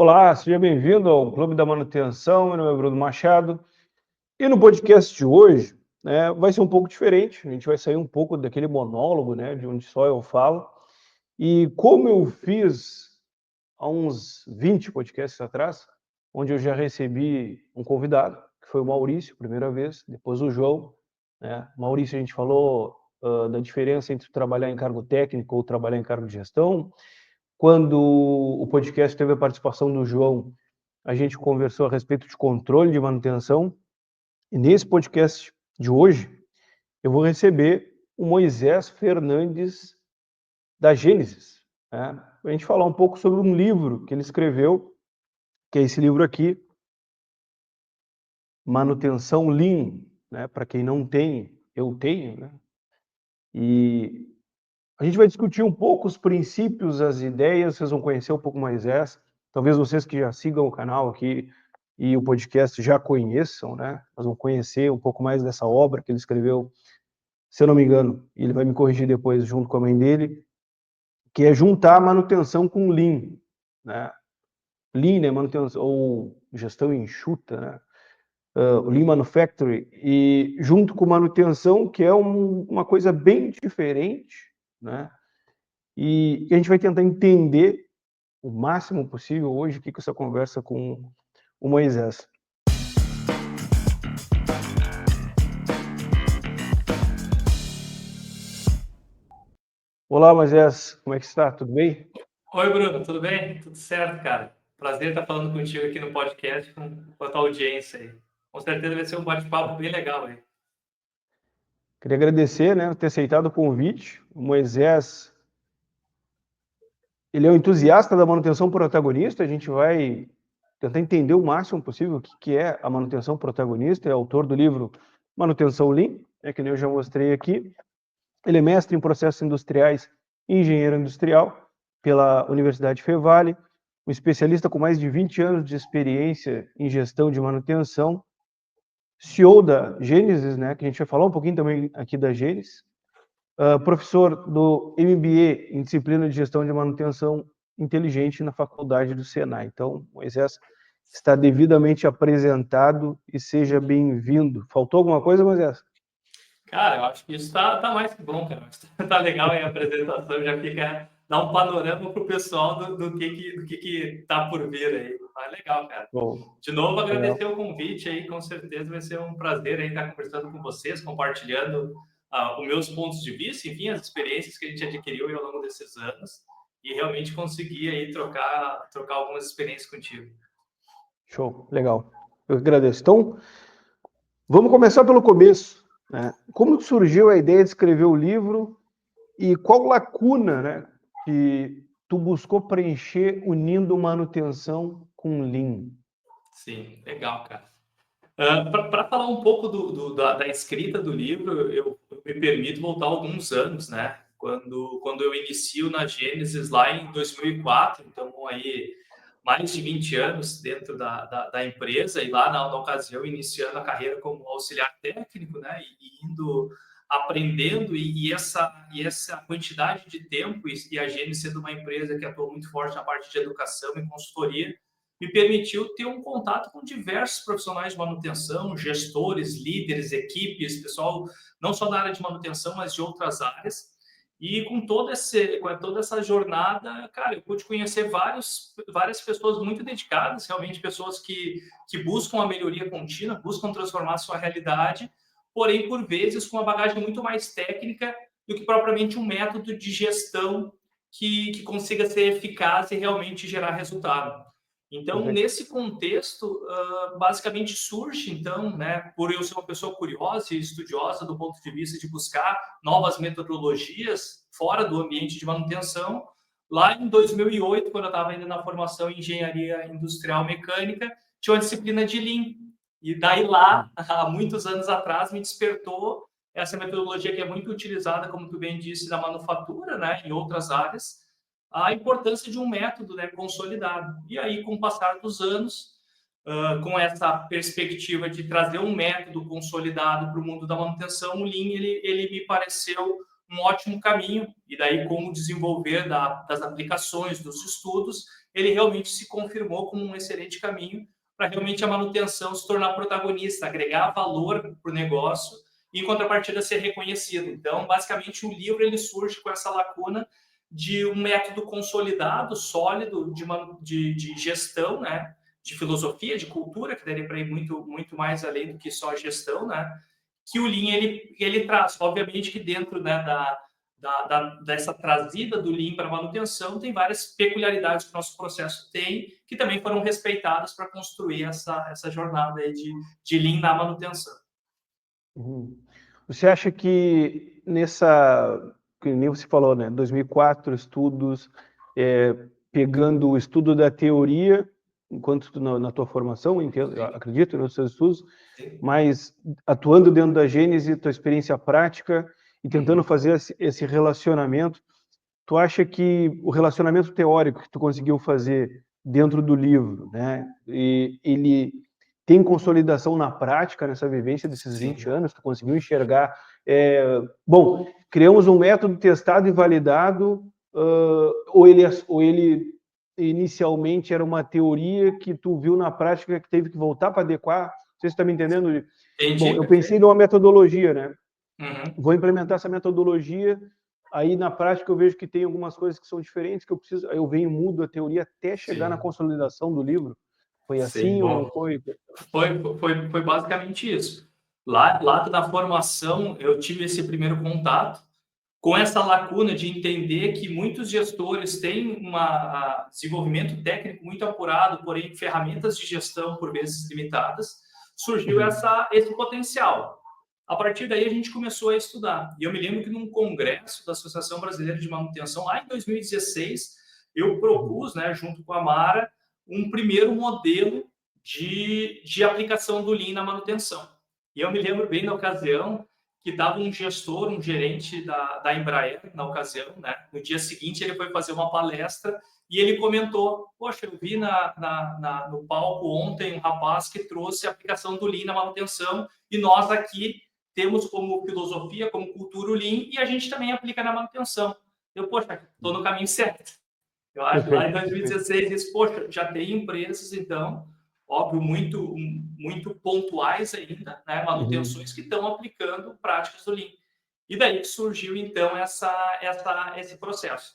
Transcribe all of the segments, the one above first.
Olá, seja bem-vindo ao Clube da Manutenção. Meu nome é Bruno Machado. E no podcast de hoje, vai ser um pouco diferente. A gente vai sair um pouco daquele monólogo, de onde só eu falo. E como eu fiz há uns 20 podcasts atrás, onde eu já recebi um convidado, que foi o Maurício, primeira vez, depois o João. Maurício, a gente falou da diferença entre trabalhar em cargo técnico ou trabalhar em cargo de gestão. Quando o podcast teve a participação do João, a gente conversou a respeito de controle de manutenção. E nesse podcast de hoje, eu vou receber o Moisés Fernandes, da Gênesis, para a gente falar um pouco sobre um livro que ele escreveu, que é esse livro aqui, Manutenção Lean. Para quem não tem, eu tenho. E a gente vai discutir um pouco os princípios, as ideias, vocês vão conhecer um pouco mais essa. Talvez vocês que já sigam o canal aqui e o podcast já conheçam, Nós vamos conhecer um pouco mais dessa obra que ele escreveu, se eu não me engano, e ele vai me corrigir depois junto com a mãe dele, que é juntar manutenção com Lean, Lean é manutenção, ou gestão enxuta, o Lean Manufacturing, e junto com manutenção, que é uma coisa bem diferente, E a gente vai tentar entender o máximo possível hoje aqui com essa conversa com o Moisés. Olá, Moisés, como é que está? Tudo bem? Oi, Bruno, tudo bem? Tudo certo, cara. Prazer estar falando contigo aqui no podcast com a tua audiência aí. Com certeza vai ser um bate-papo bem legal aí. Queria agradecer, por ter aceitado o convite. O Moisés, ele é um entusiasta da manutenção protagonista. A gente vai tentar entender o máximo possível o que é a manutenção protagonista. É autor do livro Manutenção Lean, que nem eu já mostrei aqui. Ele é mestre em processos industriais e engenheiro industrial pela Universidade Fevale, um especialista com mais de 20 anos de experiência em gestão de manutenção, CEO da Gênesis, que a gente vai falar um pouquinho também aqui da Gênesis, professor do MBA em disciplina de gestão de manutenção inteligente na faculdade do Senai. Então, Moisés está devidamente apresentado e seja bem-vindo. Faltou alguma coisa, Moisés? Cara, eu acho que isso tá mais que bom, cara. Tá legal aí a apresentação, já fica dá um panorama pro pessoal do que tá por vir aí. Tá legal, cara. Bom, De novo, agradecer legal. o convite aí, com certeza vai ser um prazer aí estar conversando com vocês, compartilhando os meus pontos de vista, enfim, as experiências que a gente adquiriu aí ao longo desses anos e realmente conseguir aí trocar algumas experiências contigo. Show, legal. Eu agradeço. Então, vamos começar pelo começo. Como surgiu a ideia de escrever o livro e qual lacuna, que tu buscou preencher unindo manutenção com Lean? Sim, legal, cara. Para falar um pouco da escrita do livro, eu me permito voltar alguns anos, Quando eu inicio na Gênesis lá em 2004, então aí mais de 20 anos dentro da empresa e lá na ocasião iniciando a carreira como auxiliar técnico, E indo aprendendo e essa quantidade de tempo e a Gênesis sendo uma empresa que atua muito forte na parte de educação e consultoria, me permitiu ter um contato com diversos profissionais de manutenção, gestores, líderes, equipes, pessoal não só da área de manutenção, mas de outras áreas. E com toda essa jornada, cara, eu pude conhecer várias pessoas muito dedicadas, realmente pessoas que buscam a melhoria contínua, buscam transformar a sua realidade, porém, por vezes, com uma bagagem muito mais técnica do que propriamente um método de gestão que consiga ser eficaz e realmente gerar resultado. Então, Perfeito. nesse contexto, basicamente surge, então, por eu ser uma pessoa curiosa e estudiosa do ponto de vista de buscar novas metodologias fora do ambiente de manutenção, lá em 2008, quando eu estava ainda na formação em engenharia industrial mecânica, tinha uma disciplina de Lean. E daí lá, há muitos anos atrás, me despertou essa metodologia que é muito utilizada, como tu bem disse, na manufatura, em outras áreas, a importância de um método consolidado. E aí, com o passar dos anos, com essa perspectiva de trazer um método consolidado para o mundo da manutenção, o Lean ele me pareceu um ótimo caminho. E daí, com o desenvolver das aplicações, dos estudos, ele realmente se confirmou como um excelente caminho para realmente a manutenção se tornar protagonista, agregar valor para o negócio e, em contrapartida, ser reconhecido. Então, basicamente, o livro ele surge com essa lacuna de um método consolidado, sólido de gestão, né? De filosofia, de cultura, que daria para ir muito mais além do que só a gestão, né? Que o Lean ele traz. Obviamente que dentro, né, dessa trazida do Lean para manutenção, tem várias peculiaridades que o nosso processo tem, que também foram respeitadas para construir essa jornada aí de Lean na manutenção. Uhum. Você acha que que nem você falou, né, 2004, estudos, pegando o estudo da teoria, enquanto na tua formação, entendo, acredito nos seus estudos, Sim. mas atuando dentro da Gênese, tua experiência prática e tentando fazer esse relacionamento, tu acha que o relacionamento teórico que tu conseguiu fazer dentro do livro, né, ele tem consolidação na prática, nessa vivência desses 20 anos, tu conseguiu enxergar, bom, criamos um método testado e validado, ou ele inicialmente era uma teoria que tu viu na prática que teve que voltar para adequar? Não sei se está me entendendo. Entendi, Bom, eu pensei numa metodologia, né? Uhum. Vou implementar essa metodologia, aí na prática eu vejo que tem algumas coisas que são diferentes, que eu venho mudo a teoria até chegar na consolidação do livro. Foi assim ou não foi? Foi basicamente isso. Lá na formação, eu tive esse primeiro contato com essa lacuna de entender que muitos gestores têm um desenvolvimento técnico muito apurado, porém ferramentas de gestão por vezes limitadas, surgiu esse potencial. A partir daí a gente começou a estudar. E eu me lembro que num congresso da Associação Brasileira de Manutenção, lá em 2016, eu propus, né, junto com a Mara, um primeiro modelo de aplicação do Lean na manutenção. E eu me lembro bem na ocasião que estava um gestor, um gerente da Embraer, na ocasião, né? No dia seguinte ele foi fazer uma palestra e ele comentou, poxa, eu vi no palco ontem um rapaz que trouxe a aplicação do Lean na manutenção e nós aqui temos como filosofia, como cultura o Lean e a gente também aplica na manutenção. Eu, poxa, estou no caminho certo. Eu acho que lá em 2016, disse, poxa, já tem empresas, então, óbvio, muito pontuais ainda, né, manutenções que estão aplicando práticas do Lean. E daí que surgiu, então, esse processo,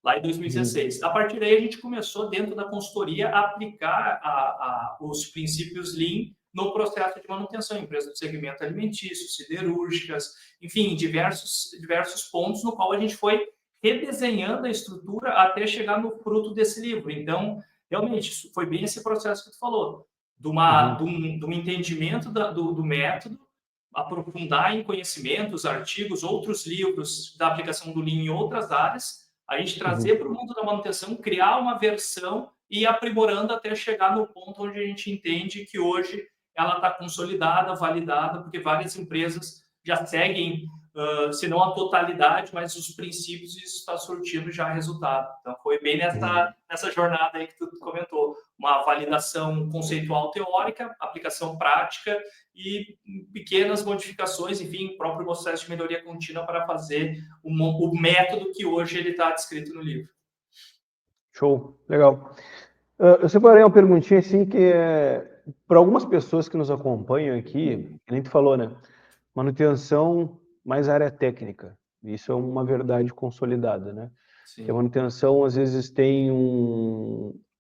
lá em 2016. A partir daí, a gente começou, dentro da consultoria, a aplicar os princípios Lean no processo de manutenção, empresas do segmento alimentício, siderúrgicas, enfim, diversos pontos no qual a gente foi redesenhando a estrutura até chegar no fruto desse livro. Então, realmente, foi bem esse processo que tu falou, de um entendimento do método, aprofundar em conhecimentos, artigos, outros livros da aplicação do Lean em outras áreas, a gente trazer para o mundo da manutenção, criar uma versão e ir aprimorando até chegar no ponto onde a gente entende que hoje ela está consolidada, validada, porque várias empresas já seguem, se não a totalidade, mas os princípios, e isso está surtindo já resultado. Então, foi bem nessa jornada aí que tu comentou, uma validação conceitual teórica, aplicação prática e pequenas modificações, enfim, o próprio processo de melhoria contínua para fazer o método que hoje ele está descrito no livro. Show, legal. Eu separei uma perguntinha assim que para algumas pessoas que nos acompanham aqui, que nem tu falou, né? Manutenção mais área técnica. Isso é uma verdade consolidada, né? Sim. Que a manutenção às vezes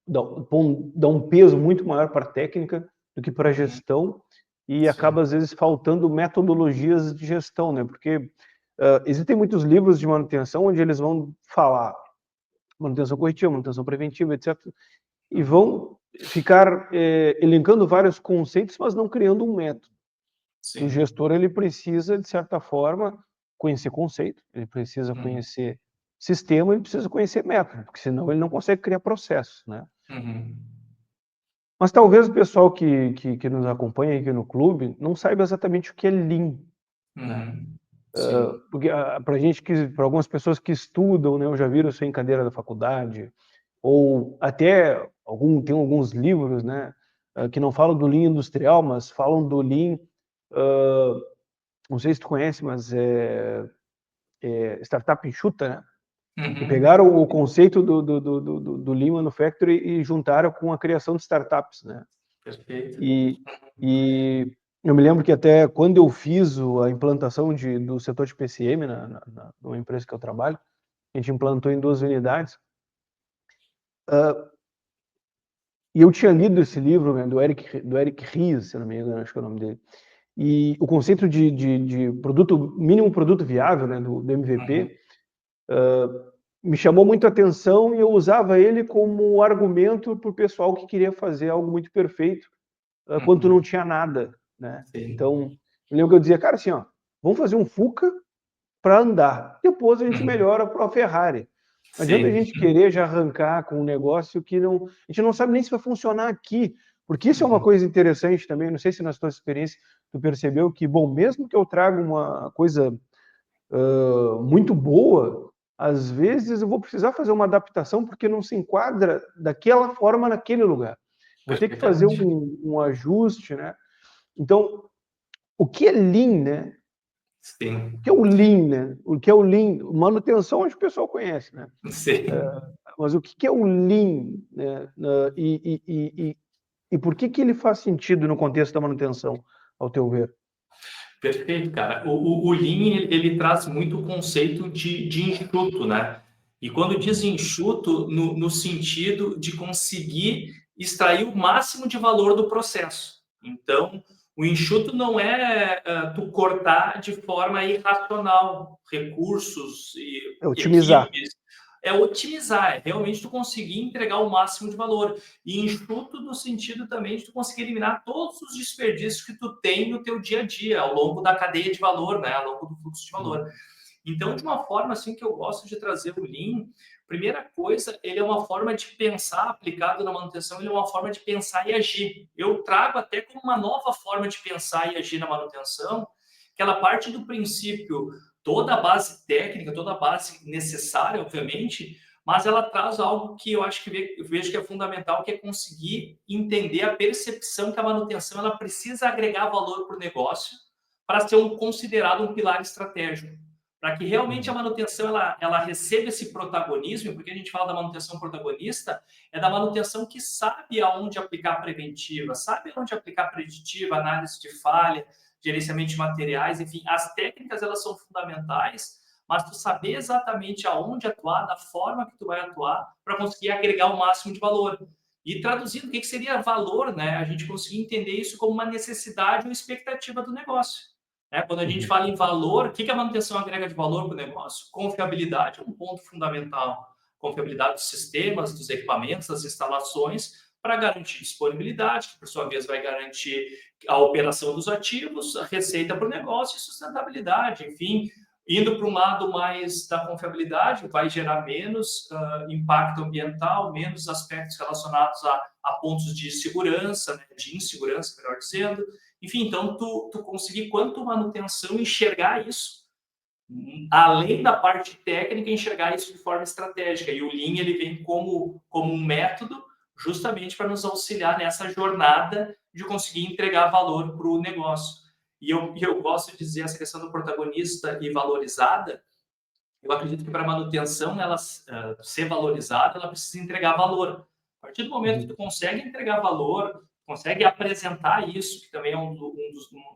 dá um peso muito maior para a técnica do que para a gestão e acaba às vezes faltando metodologias de gestão, né? Porque existem muitos livros de manutenção onde eles vão falar manutenção corretiva, manutenção preventiva, etc. E vão ficar elencando vários conceitos, mas não criando um método. Sim. O gestor ele precisa, de certa forma, conhecer conceito, ele precisa conhecer sistema, ele precisa conhecer método, porque senão ele não consegue criar processos, né? Mas talvez o pessoal que nos acompanha aqui no clube não saiba exatamente o que é Lean, né? Porque para algumas pessoas que estudam, né, eu já viram isso em cadeira da faculdade, ou até tem alguns livros, né, que não falam do Lean industrial, mas falam do Lean, não sei se tu conhece, mas Startup Enxuta, né? E pegaram o conceito do Lean Manufacturing e juntaram com a criação de startups, né? Perfeito. E eu me lembro que até quando eu fiz a implantação do setor de PCM numa empresa que eu trabalho, a gente implantou em 2 unidades. E eu tinha lido esse livro, né, do Eric Ries, se não me engano, acho que é o nome dele. E o conceito de mínimo produto viável, né, do MVP, me chamou muito a atenção e eu usava ele como argumento para o pessoal que queria fazer algo muito perfeito, quando não tinha nada, né? Então, eu lembro que eu dizia, cara, assim, ó, vamos fazer um Fuca para andar. Depois a gente melhora para a Ferrari. Não adianta a gente querer já arrancar com um negócio que a gente não sabe nem se vai funcionar aqui, porque isso é uma coisa interessante também. Não sei se nas tuas experiências tu percebeu que, bom, mesmo que eu traga uma coisa muito boa, às vezes eu vou precisar fazer uma adaptação porque não se enquadra daquela forma naquele lugar. Vou ter que fazer um ajuste, né? Então, o que é Lean, né? Sim. O que é o Lean, né? O que é o Lean? Manutenção, acho que o pessoal conhece, né? Sim. Mas o que é o Lean, né? E por que ele faz sentido no contexto da manutenção, ao teu ver? Perfeito, cara. O Lean, ele traz muito o conceito de enxuto, né? E quando diz enxuto, no sentido de conseguir extrair o máximo de valor do processo. Então, o enxuto não é tu cortar de forma irracional recursos É e otimizar. equipes. É otimizar, é realmente tu conseguir entregar o máximo de valor. E enxuto no sentido também de tu conseguir eliminar todos os desperdícios que tu tem no teu dia a dia, ao longo da cadeia de valor, né? Ao longo do fluxo de valor. Então, de uma forma assim que eu gosto de trazer o Lean, primeira coisa, ele é uma forma de pensar aplicado na manutenção, ele é uma forma de pensar e agir. Eu trago até como uma nova forma de pensar e agir na manutenção, que ela parte do princípio, toda a base técnica, toda a base necessária, obviamente, mas ela traz algo que eu acho que eu vejo que é fundamental, que é conseguir entender a percepção que a manutenção ela precisa agregar valor para o negócio para ser considerado um pilar estratégico. Para que realmente a manutenção ela receba esse protagonismo, porque a gente fala da manutenção protagonista, é da manutenção que sabe aonde aplicar preventiva, sabe aonde aplicar preditiva, análise de falha, gerenciamento de materiais, enfim, as técnicas elas são fundamentais, mas tu saber exatamente aonde atuar, da forma que tu vai atuar, para conseguir agregar o máximo de valor. E traduzindo, o que seria valor, né? A gente conseguir entender isso como uma necessidade ou expectativa do negócio. Quando a gente fala em valor, o que a manutenção agrega de valor para o negócio? Confiabilidade é um ponto fundamental. Confiabilidade dos sistemas, dos equipamentos, das instalações, para garantir disponibilidade, que por sua vez vai garantir a operação dos ativos, a receita para o negócio e sustentabilidade. Enfim, indo para um lado mais da confiabilidade, vai gerar menos impacto ambiental, menos aspectos relacionados a pontos de segurança, né, de insegurança, melhor dizendo. Enfim, então, tu conseguir, quanto manutenção, enxergar isso, além da parte técnica, enxergar isso de forma estratégica. E o Lean, ele vem como um método justamente para nos auxiliar nessa jornada de conseguir entregar valor para o negócio. E eu gosto de dizer essa questão do protagonista e valorizada. Eu acredito que para a manutenção, ela ser valorizada, ela precisa entregar valor. A partir do momento que tu consegue entregar valor, consegue apresentar isso, que também é um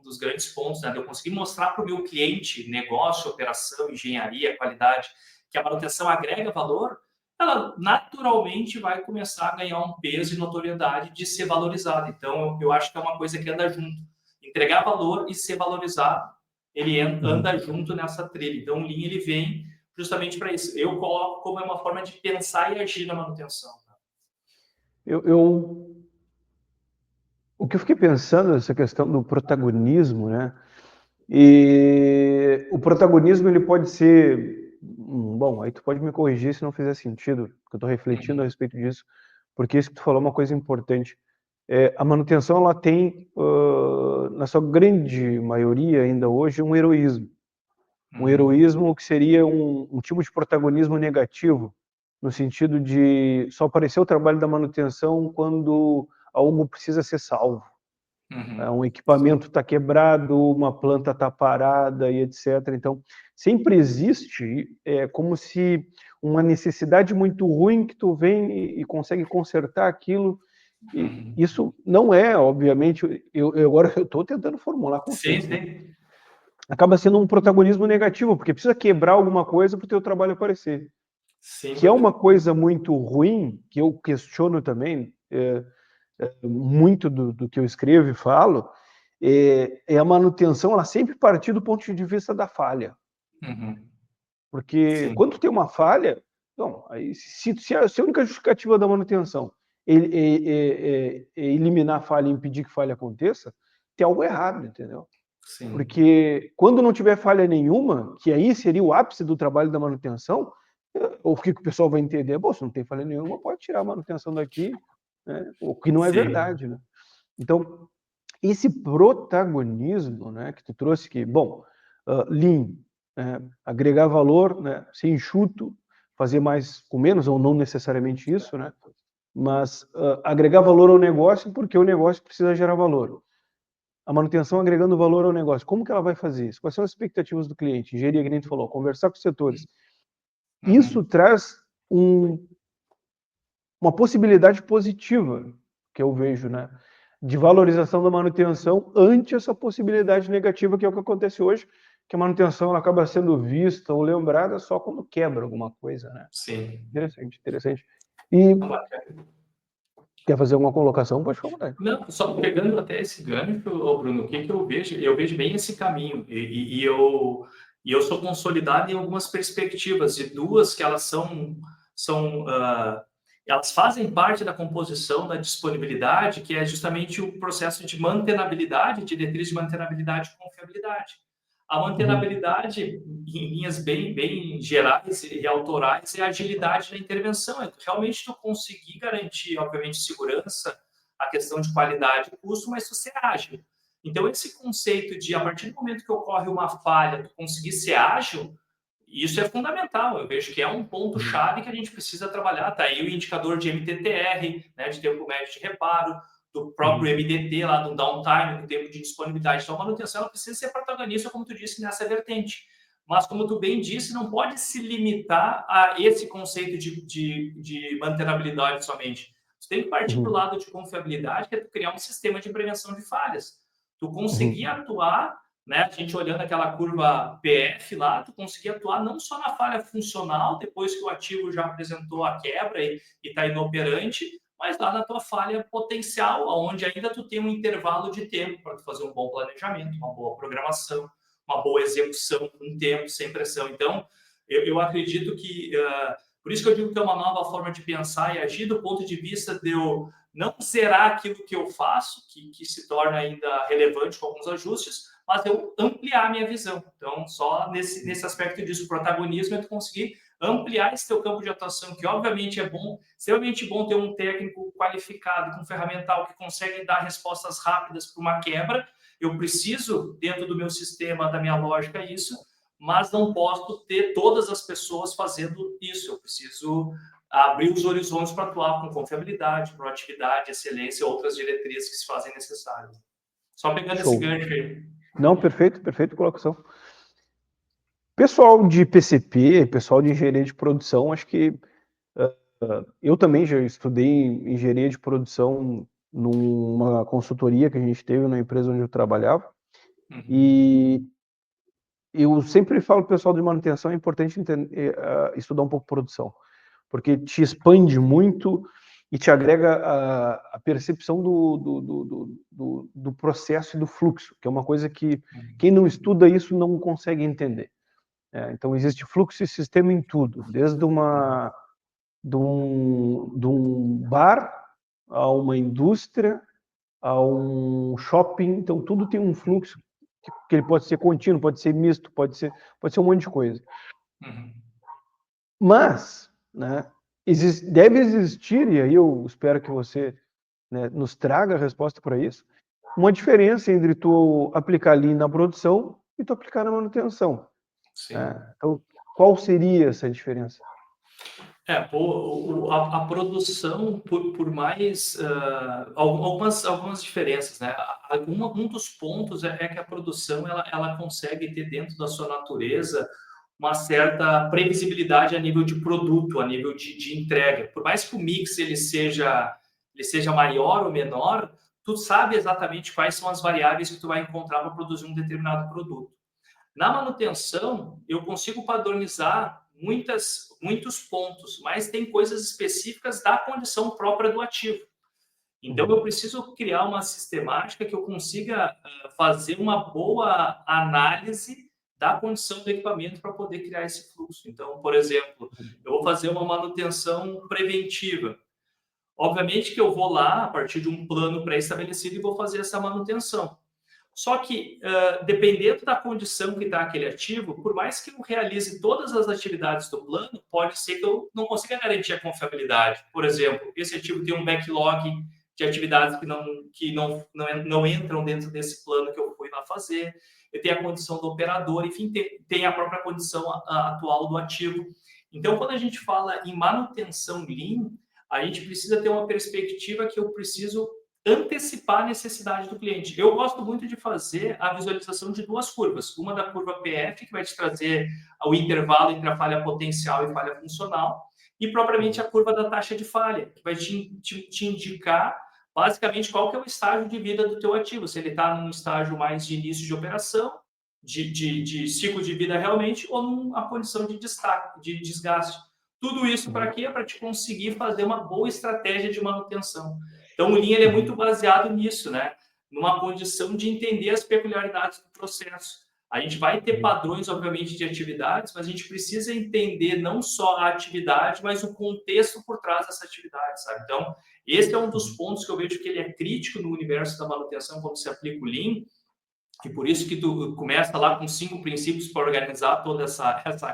dos grandes pontos, né? Eu conseguir mostrar para o meu cliente, negócio, operação, engenharia, qualidade, que a manutenção agrega valor, ela naturalmente vai começar a ganhar um peso e notoriedade de ser valorizada. Então, eu acho que é uma coisa que anda junto. Entregar valor e ser valorizado, ele anda junto nessa trilha. Então, o Lean, ele vem justamente para isso. Eu coloco como uma forma de pensar e agir na manutenção. O que eu fiquei pensando nessa questão do protagonismo, né? E o protagonismo ele pode ser, bom, aí tu pode me corrigir se não fizer sentido, porque eu estou refletindo a respeito disso, porque isso que tu falou é uma coisa importante. A manutenção ela tem, na sua grande maioria ainda hoje, um heroísmo. Um heroísmo que seria um tipo de protagonismo negativo, no sentido de só aparecer o trabalho da manutenção quando algo precisa ser salvo. Um equipamento está quebrado, uma planta está parada e etc. Então, sempre existe como se uma necessidade muito ruim que tu vem e consegue consertar aquilo. E isso não é, obviamente, agora eu estou tentando formular conceitos, né? Sim. Acaba sendo um protagonismo negativo, porque precisa quebrar alguma coisa para o teu trabalho aparecer. Sim, Que é uma coisa muito ruim, que eu questiono também, muito do que eu escrevo e falo, é a manutenção, ela sempre partir do ponto de vista da falha. Porque Sim. quando tu tem uma falha, não, aí, se a única justificativa da manutenção é eliminar a falha e impedir que falha aconteça, tem algo errado, entendeu? Sim. Porque quando não tiver falha nenhuma, que aí seria o ápice do trabalho da manutenção, o que o pessoal vai entender? Bom, se não tem falha nenhuma, pode tirar a manutenção daqui, né? O que não é Sim. verdade, né? Então, esse protagonismo, né, que tu trouxe, que, bom, Lean, agregar valor, né, ser enxuto, fazer mais com menos, ou não necessariamente isso, né? Mas agregar valor ao negócio, porque o negócio precisa gerar valor. A manutenção agregando valor ao negócio. Como que ela vai fazer isso? Quais são as expectativas do cliente? Engenharia, que a gente falou, conversar com os setores. Isso traz uma possibilidade positiva, que eu vejo, né, de valorização da manutenção ante essa possibilidade negativa, que é o que acontece hoje, que a manutenção ela acaba sendo vista ou lembrada só quando quebra alguma coisa, né? Sim. Interessante. E quer fazer alguma colocação? Pode ficar à vontade. Não, só pegando até esse gancho, Bruno, o que eu vejo? Eu vejo bem esse caminho e eu sou consolidado em algumas perspectivas, e duas que elas elas fazem parte da composição da disponibilidade, que é justamente o processo de mantenabilidade, diretriz de mantenabilidade e confiabilidade. A mantenabilidade, em linhas bem gerais e autorais, é a agilidade na intervenção, é realmente tu conseguir garantir, obviamente, segurança, a questão de qualidade e custo, mas tu ser ágil. Então, esse conceito de, a partir do momento que ocorre uma falha, tu conseguir ser ágil, isso é fundamental. Eu vejo que é um ponto-chave que a gente precisa trabalhar. Tá aí o indicador de MTTR, né, de tempo médio de reparo, do próprio MDT, lá do downtime, do tempo de disponibilidade. Então, a manutenção ela precisa ser protagonista, como tu disse, nessa vertente. Mas, como tu bem disse, não pode se limitar a esse conceito de mantenabilidade somente. Tu tem que partir para o lado de confiabilidade, que é tu criar um sistema de prevenção de falhas. Tu conseguir atuar, né, a gente olhando aquela curva PF lá, tu conseguir atuar não só na falha funcional, depois que o ativo já apresentou a quebra e está inoperante, mas lá na tua falha potencial, onde ainda tu tem um intervalo de tempo para tu fazer um bom planejamento, uma boa programação, uma boa execução, com tempo, sem pressão. Então, eu acredito que... por isso que eu digo que é uma nova forma de pensar e agir do ponto de vista de eu não zerar aquilo que eu faço, que se torna ainda relevante com alguns ajustes, mas eu ampliar a minha visão. Então, só nesse aspecto disso, o protagonismo é tu conseguir ampliar esse teu campo de atuação, que obviamente é bom, extremamente bom ter um técnico qualificado, com ferramental que consegue dar respostas rápidas para uma quebra. Eu preciso, dentro do meu sistema, da minha lógica, isso, mas não posso ter todas as pessoas fazendo isso. Eu preciso abrir os horizontes para atuar com confiabilidade, proatividade, excelência e outras diretrizes que se fazem necessárias. Só pegando esse gancho aí. Não, perfeito colocação. Pessoal de PCP, pessoal de engenharia de produção, acho que eu também já estudei engenharia de produção numa consultoria que a gente teve na empresa onde eu trabalhava. E eu sempre falo para o pessoal de manutenção, é importante estudar um pouco produção, porque te expande muito e te agrega a percepção do processo e do fluxo, que é uma coisa que quem não estuda isso não consegue entender. Então, existe fluxo e sistema em tudo, desde de um bar a uma indústria, a um shopping. Então, tudo tem um fluxo que ele pode ser contínuo, pode ser misto, pode ser um monte de coisa. Mas, né, deve existir, e aí eu espero que você, né, nos traga a resposta para isso, uma diferença entre tu aplicar ali na produção e tu aplicar na manutenção. Então, qual seria essa diferença? A produção, por mais algumas diferenças, né? Um dos pontos é que a produção ela consegue ter dentro da sua natureza uma certa previsibilidade a nível de produto, a nível de entrega. Por mais que o mix ele seja maior ou menor, tu sabe exatamente quais são as variáveis que tu vai encontrar para produzir um determinado produto. Na manutenção, eu consigo padronizar muitos pontos, mas tem coisas específicas da condição própria do ativo. Então, eu preciso criar uma sistemática que eu consiga fazer uma boa análise da condição do equipamento para poder criar esse fluxo. Então, por exemplo, eu vou fazer uma manutenção preventiva. Obviamente que eu vou lá, a partir de um plano pré-estabelecido, e vou fazer essa manutenção. Só que, dependendo da condição que está aquele ativo, por mais que eu realize todas as atividades do plano, pode ser que eu não consiga garantir a confiabilidade. Por exemplo, esse ativo tem um backlog de atividades que não entram dentro desse plano que eu fui lá fazer. Eu tenho a condição do operador, enfim, tem a própria condição atual do ativo. Então, quando a gente fala em manutenção Lean, a gente precisa ter uma perspectiva que eu preciso antecipar a necessidade do cliente. Eu gosto muito de fazer a visualização de duas curvas. Uma da curva PF, que vai te trazer o intervalo entre a falha potencial e falha funcional, e propriamente a curva da taxa de falha, que vai te indicar basicamente qual que é o estágio de vida do teu ativo. Se ele está num estágio mais de início de operação, de ciclo de vida realmente, ou numa condição de destaque, de desgaste. Tudo isso para quê? Para te conseguir fazer uma boa estratégia de manutenção. Então, o Lean ele é muito baseado nisso, né? Numa condição de entender as peculiaridades do processo. A gente vai ter padrões, obviamente, de atividades, mas a gente precisa entender não só a atividade, mas o contexto por trás dessa atividade, sabe? Então, esse é um dos pontos que eu vejo que ele é crítico no universo da manutenção quando se aplica o Lean, e por isso que tu começa lá com 5 princípios para organizar toda essa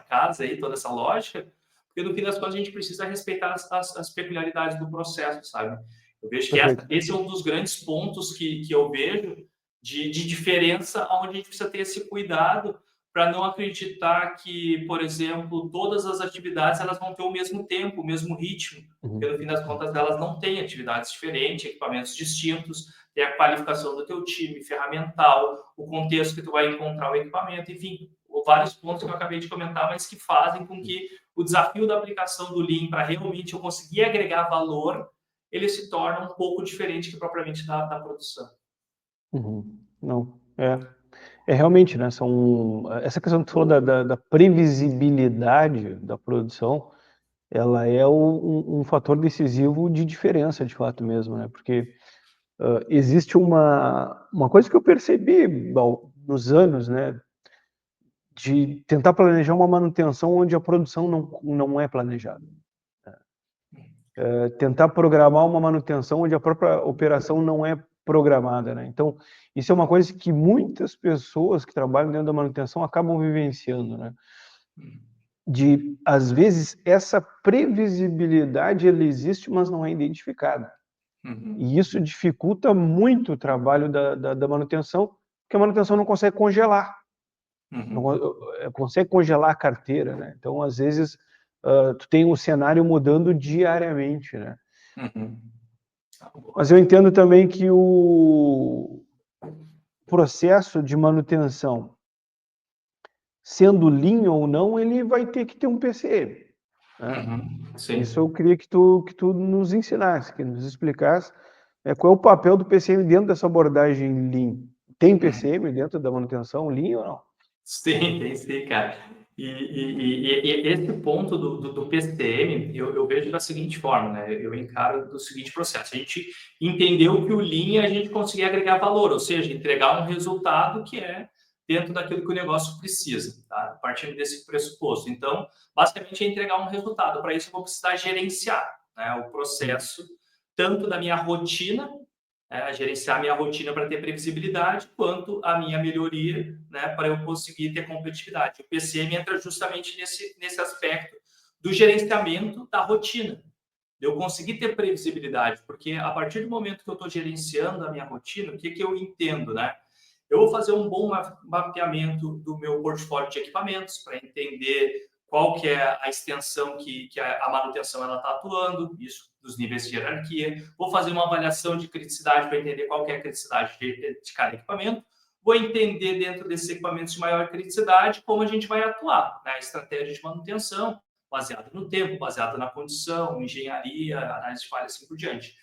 casa aí, toda essa lógica, porque no fim das contas a gente precisa respeitar as peculiaridades do processo, sabe? Eu vejo que esse é um dos grandes pontos que eu vejo de diferença, onde a gente precisa ter esse cuidado para não acreditar que, por exemplo, todas as atividades elas vão ter o mesmo tempo, o mesmo ritmo, porque no fim das contas elas não têm atividades diferentes, equipamentos distintos, tem a qualificação do teu time, ferramental, o contexto que tu vai encontrar o equipamento, enfim, vários pontos que eu acabei de comentar, mas que fazem com que o desafio da aplicação do Lean para realmente eu conseguir agregar valor, ele se torna um pouco diferente que propriamente da produção. Não, é realmente, né? Essa questão que tu falou da previsibilidade da produção, ela é um fator decisivo de diferença, de fato mesmo, né? Porque existe uma coisa que eu percebi nos anos, né? De tentar planejar uma manutenção onde a produção não é planejada. Tentar programar uma manutenção onde a própria operação não é programada, né? Então, isso é uma coisa que muitas pessoas que trabalham dentro da manutenção acabam vivenciando, né? Às vezes, essa previsibilidade, ela existe, mas não é identificada. E isso dificulta muito o trabalho da manutenção, porque a manutenção não consegue congelar. Não consegue congelar a carteira, né? Então, às vezes, tu tem um cenário mudando diariamente, né? Mas eu entendo também que o processo de manutenção, sendo Lean ou não, ele vai ter que ter um PCM. Né? Isso eu queria que tu nos ensinasse, que nos explicasse qual é o papel do PCM dentro dessa abordagem Lean. Tem PCM dentro da manutenção Lean ou não? Tem sim, cara. E esse ponto do PCM, eu vejo da seguinte forma, né? Eu encaro do seguinte processo. A gente entendeu que o Lean a gente conseguir agregar valor, ou seja, entregar um resultado que é dentro daquilo que o negócio precisa, tá? Partindo desse pressuposto. Então, basicamente, é entregar um resultado. Para isso, eu vou precisar gerenciar, né, o processo, tanto da minha rotina, gerenciar a minha rotina para ter previsibilidade, quanto a minha melhoria, né, para eu conseguir ter competitividade. O PCM entra justamente nesse aspecto do gerenciamento da rotina, eu conseguir ter previsibilidade, porque a partir do momento que eu estou gerenciando a minha rotina, o que eu entendo, né? Eu vou fazer um bom mapeamento do meu portfólio de equipamentos para entender qual que é a extensão que a manutenção ela está atuando, isso dos níveis de hierarquia. Vou fazer uma avaliação de criticidade para entender qual que é a criticidade de cada equipamento. vou entender dentro desses equipamentos de maior criticidade como a gente vai atuar, né? Estratégia de manutenção, baseada no tempo, baseada na condição, engenharia, análise de falha, assim por diante.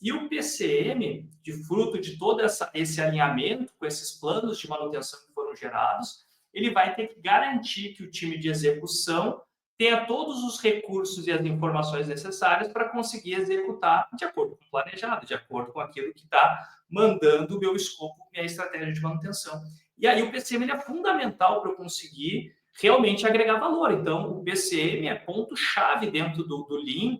E o PCM, de fruto de todo esse alinhamento com esses planos de manutenção que foram gerados, ele vai ter que garantir que o time de execução tenha todos os recursos e as informações necessárias para conseguir executar de acordo com o planejado, de acordo com aquilo que está mandando o meu escopo, minha estratégia de manutenção. E aí o PCM ele é fundamental para eu conseguir realmente agregar valor. Então, o PCM é ponto-chave dentro do Lean,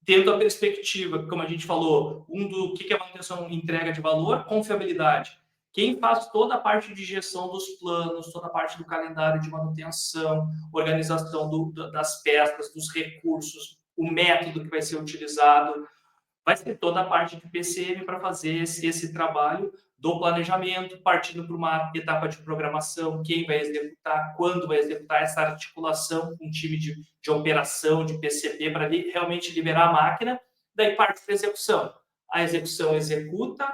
tendo a perspectiva, como a gente falou, do que é manutenção entrega de valor, confiabilidade. Quem faz toda a parte de gestão dos planos, toda a parte do calendário de manutenção, organização das peças, dos recursos, o método que vai ser utilizado, vai ter toda a parte de PCM para fazer esse trabalho do planejamento, partindo para uma etapa de programação, quem vai executar, quando vai executar essa articulação com um time de operação, de PCP, para realmente liberar a máquina, daí parte para a execução. A execução executa,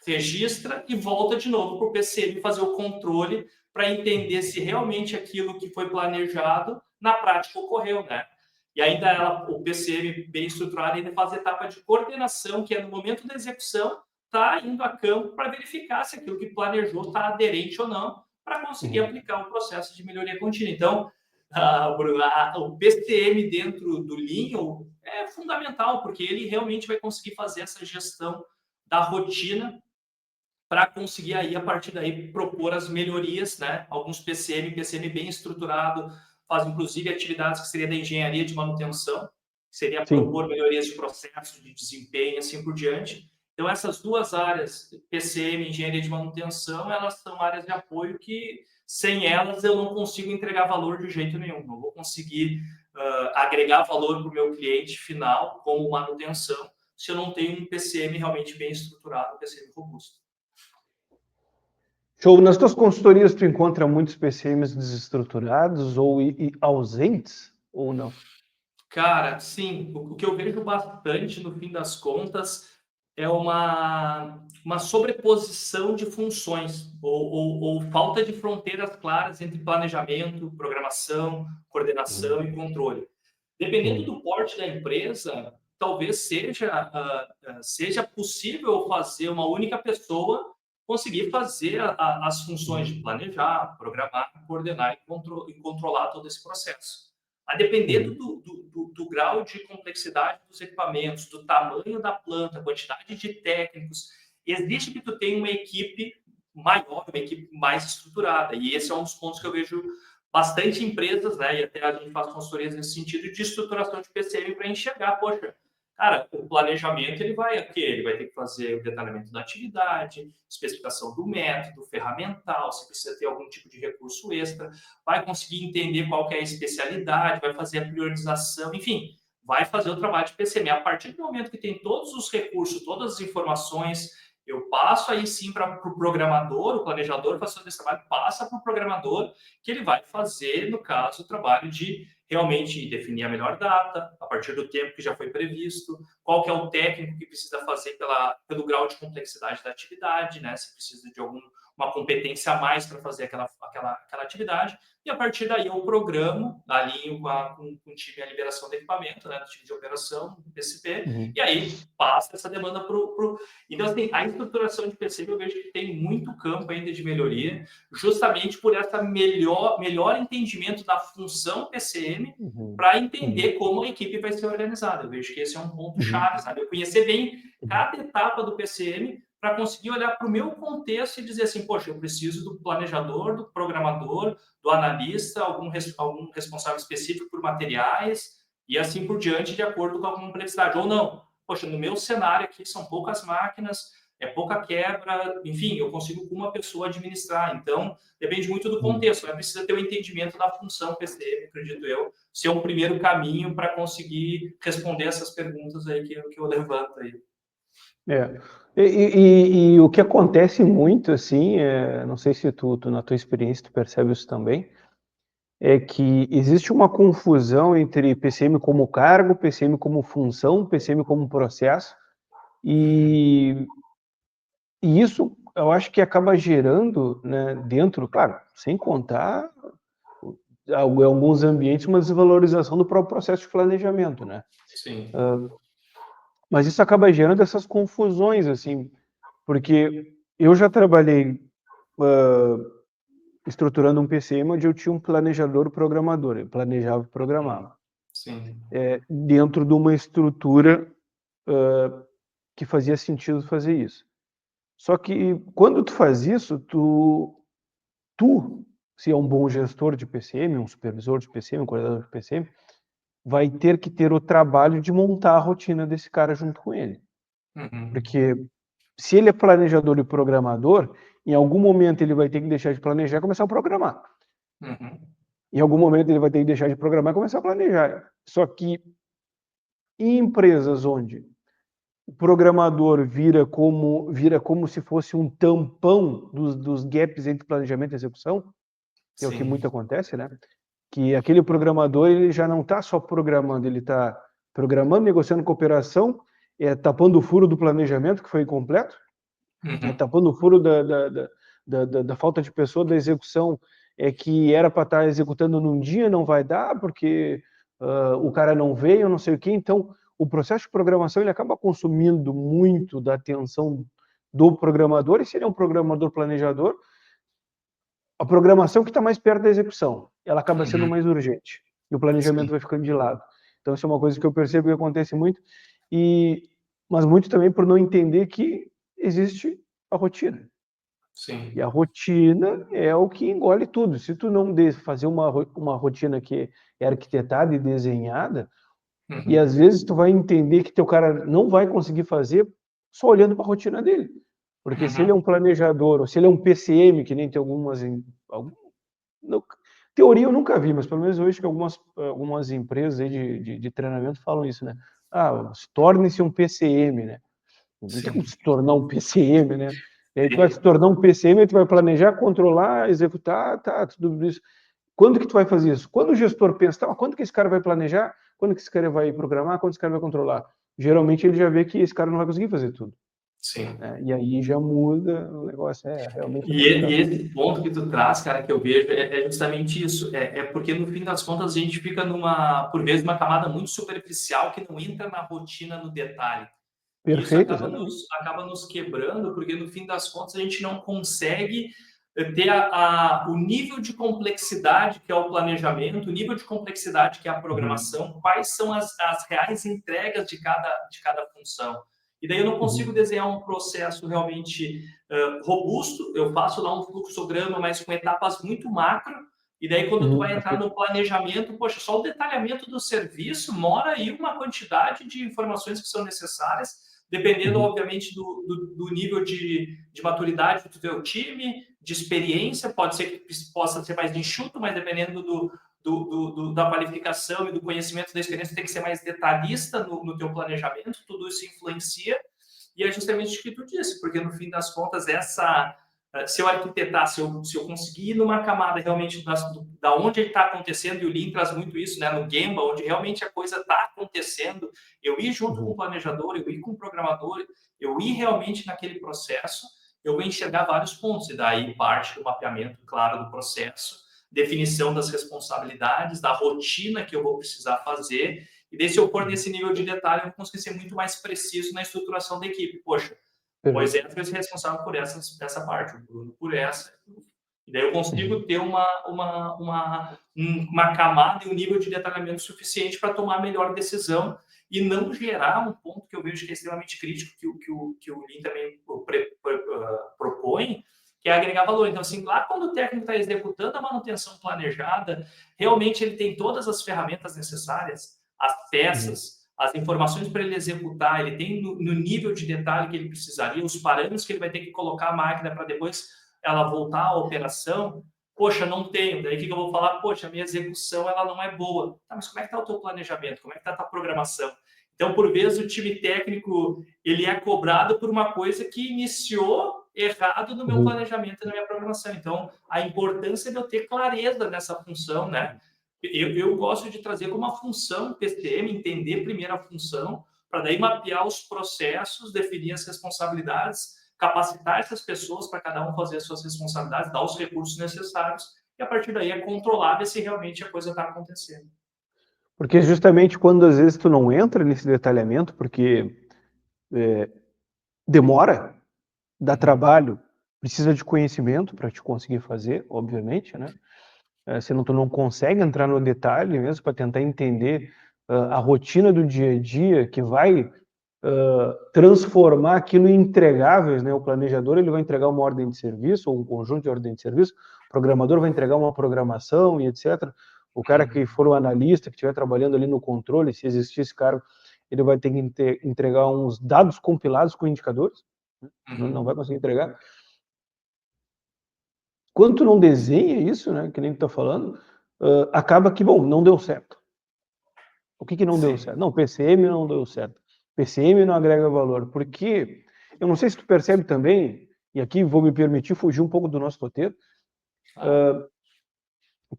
registra e volta de novo para o PCM fazer o controle para entender se realmente aquilo que foi planejado na prática ocorreu, né? E ainda o PCM bem estruturado ainda faz a etapa de coordenação, que é no momento da execução, está indo a campo para verificar se aquilo que planejou está aderente ou não, para conseguir aplicar um processo de melhoria contínua. Então, o PCM dentro do Lean é fundamental, porque ele realmente vai conseguir fazer essa gestão da rotina para conseguir aí, a partir daí, propor as melhorias, né? Alguns PCM bem estruturado, faz inclusive atividades que seria da engenharia de manutenção, que seria propor melhorias de processos, de desempenho, assim por diante. Então, essas duas áreas, PCM e engenharia de manutenção, elas são áreas de apoio que, sem elas, eu não consigo entregar valor de jeito nenhum. Não vou conseguir agregar valor para o meu cliente final, como manutenção, se eu não tenho um PCM realmente bem estruturado, um PCM robusto. Show. Nas tuas consultorias, tu encontra muitos PCMs desestruturados ou ausentes, ou não? Cara, sim. O que eu vejo bastante, no fim das contas, é uma sobreposição de funções ou falta de fronteiras claras entre planejamento, programação, coordenação e controle. Dependendo do porte da empresa, talvez seja possível fazer uma única pessoa conseguir fazer as funções de planejar, programar, coordenar e controlar todo esse processo. A depender do grau de complexidade dos equipamentos, do tamanho da planta, quantidade de técnicos, existe que tu tenha uma equipe maior, uma equipe mais estruturada. E esse é um dos pontos que eu vejo bastante empresas, né? E até a gente faz consultorias nesse sentido de estruturação de PCM para enxergar, poxa, cara, o planejamento ele vai ter que fazer o detalhamento da atividade, especificação do método, ferramental, se precisa ter algum tipo de recurso extra, vai conseguir entender qual que é a especialidade, vai fazer a priorização, enfim, vai fazer o trabalho de PCM. A partir do momento que tem todos os recursos, todas as informações, eu passo aí sim para o programador, o planejador faz todo esse trabalho, passa para o programador, que ele vai fazer, no caso, o trabalho de realmente definir a melhor data, a partir do tempo que já foi previsto, qual que é o técnico que precisa fazer pelo grau de complexidade da atividade, né? Se precisa de uma competência a mais para fazer aquela atividade, e a partir daí eu programo, alinho com o time a liberação do equipamento, né? Do time de operação, do PCP, e aí passa essa demanda para o... Então, assim, a estruturação de PCP eu vejo que tem muito campo ainda de melhoria, justamente por esse melhor entendimento da função PCM, para entender como a equipe vai ser organizada. Eu vejo que esse é um ponto-chave, sabe? Eu conhecer bem cada etapa do PCM para conseguir olhar para o meu contexto e dizer assim, poxa, eu preciso do planejador, do programador, do analista, algum responsável específico por materiais e assim por diante, de acordo com a complexidade. Ou não, poxa, no meu cenário aqui são poucas máquinas, é pouca quebra, enfim, eu consigo com uma pessoa administrar. Então, depende muito do contexto, né? Precisa ter o entendimento da função PCM, acredito eu, ser um primeiro caminho para conseguir responder essas perguntas aí que eu levanto aí. E o que acontece muito, assim, não sei se tu, na tua experiência, tu percebe isso também, é que existe uma confusão entre PCM como cargo, PCM como função, PCM como processo, e isso eu acho que acaba gerando, né, dentro, claro, sem contar alguns ambientes, uma desvalorização do próprio processo de planejamento, né? Sim. Mas isso acaba gerando essas confusões, assim, porque eu já trabalhei estruturando um PCM onde eu tinha um planejador programador, ele planejava e programava, Sim. dentro de uma estrutura que fazia sentido fazer isso. Só que quando tu faz isso, tu, se é um bom gestor de PCM, um supervisor de PCM, um coordenador de PCM, vai ter que ter o trabalho de montar a rotina desse cara junto com ele. Uhum. Porque se ele é planejador e programador, em algum momento ele vai ter que deixar de planejar e começar a programar. Uhum. Em algum momento ele vai ter que deixar de programar e começar a planejar. Só que em empresas onde o programador vira como se fosse um tampão dos gaps entre planejamento e execução, que é o que Sim. muito acontece, né? Que aquele programador ele já não está só programando, ele está programando, negociando cooperação, tapando o furo do planejamento que foi incompleto, Uhum. tapando o furo da falta de pessoa, da execução, que era para estar executando num dia, não vai dar, porque o cara não veio, não sei o quê. Então, o processo de programação ele acaba consumindo muito da atenção do programador, e se ele é um programador planejador, a programação que está mais perto da execução, ela acaba sendo Uhum. mais urgente, e o planejamento Sim. vai ficando de lado. Então, isso é uma coisa que eu percebo que acontece muito, mas muito também por não entender que existe a rotina. E Sim. a rotina é o que engole tudo. Se tu não fazer uma rotina que é arquitetada e desenhada, e Uhum. às vezes tu vai entender que teu cara não vai conseguir fazer só olhando para a rotina dele. Porque se ele é Uhum. um planejador, ou se ele é um PCM, que nem tem teoria eu nunca vi, mas pelo menos eu vejo que algumas empresas aí de treinamento falam isso, né? Torne-se um PCM, né? Não tem como Sim. se tornar um PCM, né? E aí tu vai se tornar um PCM, tu vai planejar, controlar, executar, tá, tudo isso. Quando que tu vai fazer isso? Quando o gestor pensa, tá, quando que esse cara vai planejar? Quando que esse cara vai programar? Quando esse cara vai controlar? Geralmente ele já vê que esse cara não vai conseguir fazer tudo, Sim. né? E aí já muda o negócio, realmente é E complicado. esse ponto que tu traz, cara, que eu vejo é justamente isso. É porque, no fim das contas, a gente fica por vezes, uma camada muito superficial que não entra na rotina, no detalhe. E isso Perfeito, exatamente. acaba nos quebrando, porque, no fim das contas, a gente não consegue ter o nível de complexidade que é o planejamento, o nível de complexidade que é a Uhum. programação, quais são as reais entregas de cada função. E daí eu não consigo Uhum. desenhar um processo realmente robusto. Eu faço lá um fluxograma, mas com etapas muito macro. E daí, quando tu Uhum. vai entrar Perfeito. no planejamento, poxa, só o detalhamento do serviço mora aí uma quantidade de informações que são necessárias, dependendo, Uhum. obviamente, do nível de maturidade do teu time, de experiência. Pode ser que possa ser mais enxuto, mas dependendo da qualificação e do conhecimento da experiência, tem que ser mais detalhista no teu planejamento. Tudo isso influencia. E é justamente o que tu disse, porque, no fim das contas, se eu arquitetar, se eu conseguir ir numa camada realmente da onde ele está acontecendo, e o Lean traz muito isso, né, no Gemba, onde realmente a coisa está acontecendo, eu ir junto com o Uhum. planejador, eu ir com o programador, eu ir realmente naquele processo, eu vou enxergar vários pontos, e daí parte do mapeamento, claro, do processo, definição das responsabilidades, da rotina que eu vou precisar fazer, e daí, se eu for Uhum. nesse nível de detalhe, eu vou conseguir ser muito mais preciso na estruturação da equipe. Poxa, o Perfeito. Moisés vai ser responsável por essa parte, o Bruno por essa. E daí eu consigo Uhum. ter uma camada e um nível de detalhamento suficiente para tomar a melhor decisão e não gerar um ponto que eu vejo que é extremamente crítico, que o Lean também propõe, que é agregar valor. Então, assim, lá quando o técnico está executando a manutenção planejada, realmente ele tem todas as ferramentas necessárias, as Uhum. peças, as informações para ele executar, ele tem no nível de detalhe que ele precisaria, os parâmetros que ele vai ter que colocar a máquina para depois ela voltar à operação. Poxa, não tenho. Daí o que eu vou falar? Poxa, a minha execução ela não é boa. Tá, mas como é que está o teu planejamento? Como é que está a tua programação? Então, por vezes, o time técnico ele é cobrado por uma coisa que iniciou errado no meu Uhum. planejamento e na minha programação. Então, a importância de eu ter clareza nessa função, né? Eu gosto de trazer como uma função PCM, entender primeiro a função, para daí mapear os processos, definir as responsabilidades. capacitar essas pessoas para cada um fazer as suas responsabilidades, dar os recursos necessários, e a partir daí é controlar, ver se realmente a coisa está acontecendo. Porque justamente quando às vezes tu não entra nesse detalhamento, porque demora, dá trabalho, precisa de conhecimento para te conseguir fazer, obviamente, né? Senão tu não consegue entrar no detalhe mesmo para tentar entender a rotina do dia a dia que vai transformar aquilo em entregáveis, né? O planejador ele vai entregar uma ordem de serviço ou um conjunto de ordem de serviço, o programador vai entregar uma programação e etc. O cara que for o analista, que estiver trabalhando ali no controle, se existir esse cara, ele vai ter que entregar uns dados compilados com indicadores, né? Não vai conseguir entregar. Quando tu não desenha isso, né, que nem tu tá falando, acaba que, bom, não deu certo. O que não deu certo? Não, PCM não deu certo. PCM não agrega valor. Porque, eu não sei se tu percebe também, e aqui vou me permitir fugir um pouco do nosso roteiro,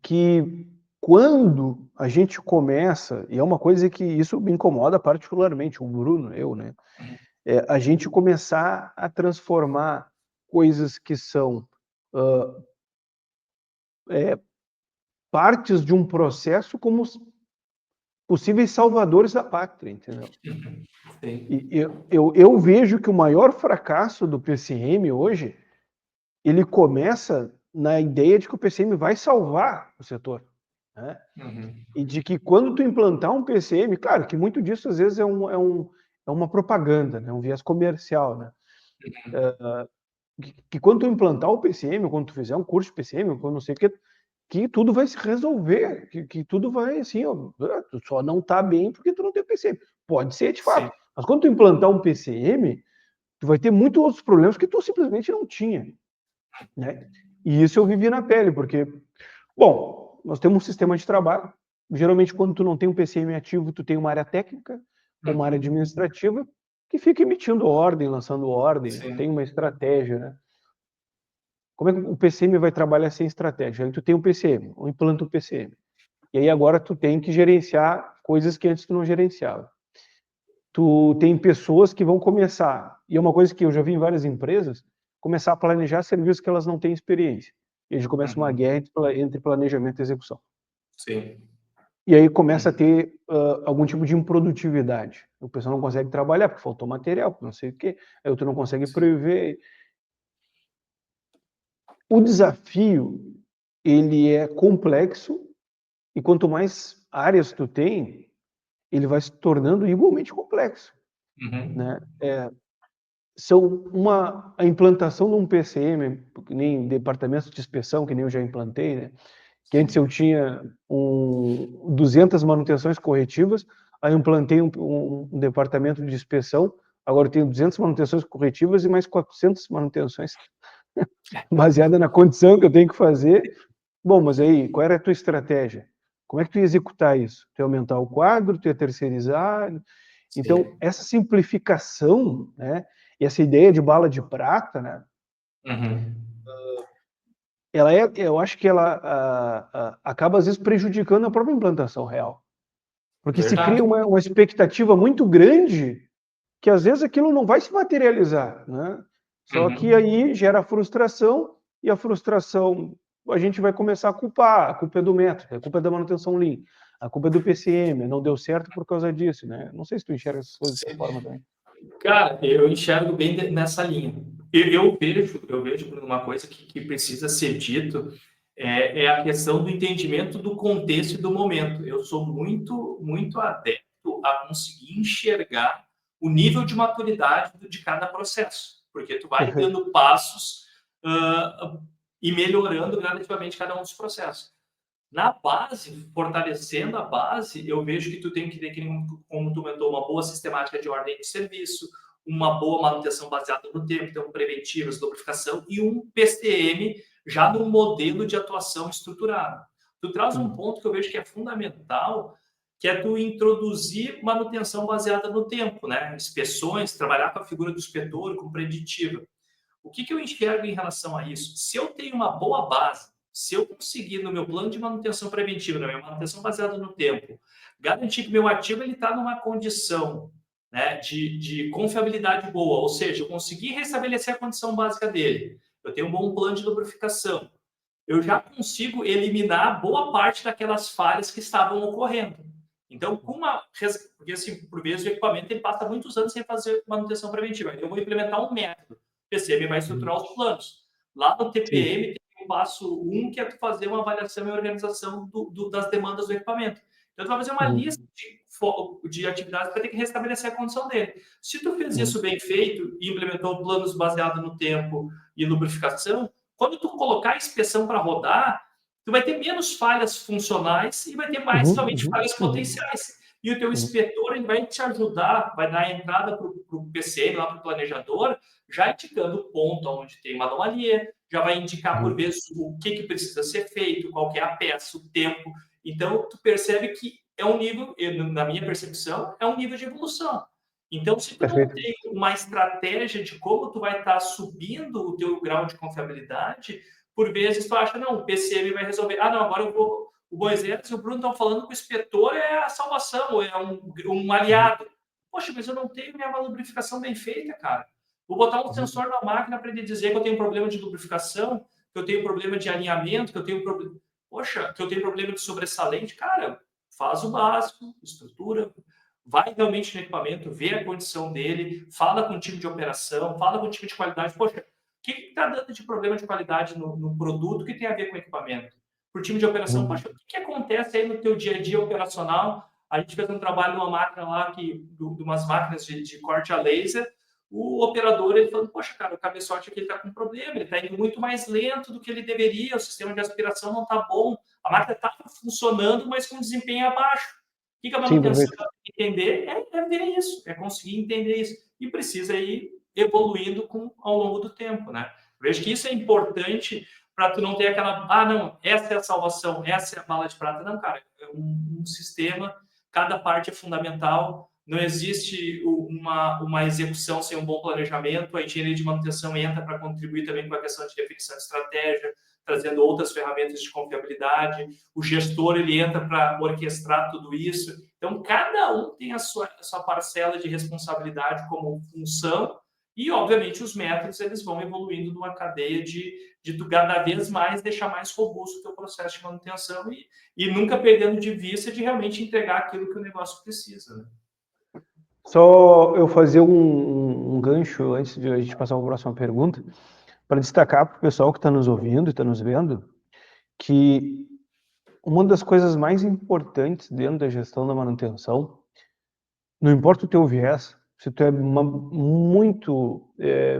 que quando a gente começa, e é uma coisa que isso me incomoda particularmente, o Bruno, eu, né? A gente começar a transformar coisas que são partes de um processo como possíveis salvadores da pátria, entendeu? Sim. E eu vejo que o maior fracasso do PCM hoje, ele começa na ideia de que o PCM vai salvar o setor, né? E de que quando tu implantar um PCM, claro que muito disso às vezes é uma propaganda, né? Um viés comercial, né? Que quando tu implantar o PCM, ou quando tu fizer um curso de PCM, ou quando não sei o que tudo vai se resolver, que tudo vai assim, ó, tu só não tá bem porque tu não tem PCM. Pode ser de fato, mas quando tu implantar um PCM, tu vai ter muitos outros problemas que tu simplesmente não tinha, né? E isso eu vivi na pele, porque, bom, nós temos um sistema de trabalho, geralmente quando tu não tem um PCM ativo, tu tem uma área técnica ou uma área administrativa que fica emitindo ordem, lançando ordem, tem uma estratégia, né? Como é que o PCM vai trabalhar sem estratégia? Aí tu tem um PCM, ou implanta um PCM. E aí agora tu tem que gerenciar coisas que antes tu não gerenciava. Tu tem pessoas que vão começar, e é uma coisa que eu já vi em várias empresas, começar a planejar serviços que elas não têm experiência. E aí começa uma guerra entre planejamento e execução. Sim. E aí começa a ter algum tipo de improdutividade. O pessoal não consegue trabalhar porque faltou material, porque não sei o quê, aí tu não consegue prever. O desafio, ele é complexo e quanto mais áreas tu tem, ele vai se tornando igualmente complexo, né? A implantação de um PCM, que nem departamento de inspeção, que nem eu já implantei, né? Que antes eu tinha 200 manutenções corretivas, aí eu implantei um departamento de inspeção, agora eu tenho 200 manutenções corretivas e mais 400 manutenções baseada na condição que eu tenho que fazer. Bom, mas aí, qual era a tua estratégia? Como é que tu ia executar isso? Tu ia aumentar o quadro, tu ia terceirizar? Então, essa simplificação, né, e essa ideia de bala de prata, né, eu acho que ela acaba às vezes prejudicando a própria implantação real. Porque se cria uma expectativa muito grande que às vezes aquilo não vai se materializar, né? Só que aí gera frustração e a frustração a gente vai começar a culpar, a culpa é do método, a culpa é da manutenção Lean, a culpa é do PCM, não deu certo por causa disso, né? Não sei se tu enxerga essas coisas dessa forma também. Cara, eu enxergo bem nessa linha. Eu vejo por uma coisa que precisa ser dito, é a questão do entendimento do contexto e do momento. Eu sou muito adepto a conseguir enxergar o nível de maturidade de cada processo, porque tu vai dando passos e melhorando gradativamente cada um dos processos. Na base, fortalecendo a base, eu vejo que tu tem que ter, como tu comentou, uma boa sistemática de ordem de serviço, uma boa manutenção baseada no tempo, então preventivas, lubrificação e um PCM já num modelo de atuação estruturado. Tu traz um ponto que eu vejo que é fundamental, que é tu introduzir manutenção baseada no tempo, né? Inspeções, trabalhar com a figura do inspetor, com preditiva. O que eu enxergo em relação a isso? Se eu tenho uma boa base, se eu conseguir no meu plano de manutenção preventiva, na minha manutenção baseada no tempo, garantir que meu ativo está numa condição né, de confiabilidade boa, ou seja, eu consegui restabelecer a condição básica dele, eu tenho um bom plano de lubrificação, eu já consigo eliminar boa parte daquelas falhas que estavam ocorrendo. Então, porque assim, por vezes o equipamento ele passa muitos anos sem fazer manutenção preventiva. Eu vou implementar um método. O PCM vai estruturar os planos. Lá no TPM tem o passo 1, que é tu fazer uma avaliação e organização das demandas do equipamento. Então, tu vai fazer uma lista de atividades para ter que restabelecer a condição dele. Se tu fez isso bem feito e implementou planos baseados no tempo e lubrificação, quando tu colocar a inspeção para rodar, tu vai ter menos falhas funcionais e vai ter mais realmente falhas potenciais. E o teu inspetor ele vai te ajudar, vai dar a entrada para o PCM, lá para o planejador, já indicando o ponto onde tem uma anomalia, já vai indicar por vezes o que precisa ser feito, qual que é a peça, o tempo. Então, tu percebe que é um nível, na minha percepção, é um nível de evolução. Então, se tu não tem uma estratégia de como tu vai estar subindo o teu grau de confiabilidade, por vezes tu acha, não, o PCM vai resolver. Ah, não, agora eu vou... O Moisés e o Bruno estão falando que o inspetor é a salvação, é um aliado. Poxa, mas eu não tenho minha lubrificação bem feita, cara. Vou botar um sensor na máquina para ele dizer que eu tenho problema de lubrificação, que eu tenho problema de alinhamento, que eu tenho problema... Poxa, que eu tenho problema de sobressalente. Cara, faz o básico, estrutura, vai realmente no equipamento, vê a condição dele, fala com o time de operação, fala com o time de qualidade. Poxa, o que está dando de problema de qualidade no produto que tem a ver com o equipamento? Para o time de operação, poxa, o que acontece aí no teu dia a dia operacional? A gente fez um trabalho numa máquina lá, de umas máquinas de corte a laser, o operador, ele falando, poxa, cara, o cabeçote aqui está com problema, ele está indo muito mais lento do que ele deveria, o sistema de aspiração não está bom, a máquina está funcionando, mas com desempenho abaixo. O que a manutenção tem que entender é ver isso, é conseguir entender isso. E precisa ir evoluindo ao longo do tempo, né? Vejo que isso é importante para tu não ter aquela, não, essa é a salvação, essa é a bala de prata. Não, cara, é um sistema, cada parte é fundamental, não existe uma execução sem um bom planejamento, a engenharia de manutenção entra para contribuir também com a questão de definição de estratégia, trazendo outras ferramentas de confiabilidade, o gestor ele entra para orquestrar tudo isso. Então, cada um tem a sua parcela de responsabilidade como função e, obviamente, os métodos eles vão evoluindo numa cadeia de tu cada vez mais deixar mais robusto o teu processo de manutenção e nunca perdendo de vista de realmente entregar aquilo que o negócio precisa, né? Só eu fazer um gancho antes de a gente passar para a próxima pergunta, para destacar para o pessoal que está nos ouvindo e está nos vendo, que uma das coisas mais importantes dentro da gestão da manutenção, não importa o teu viés, se tu é muito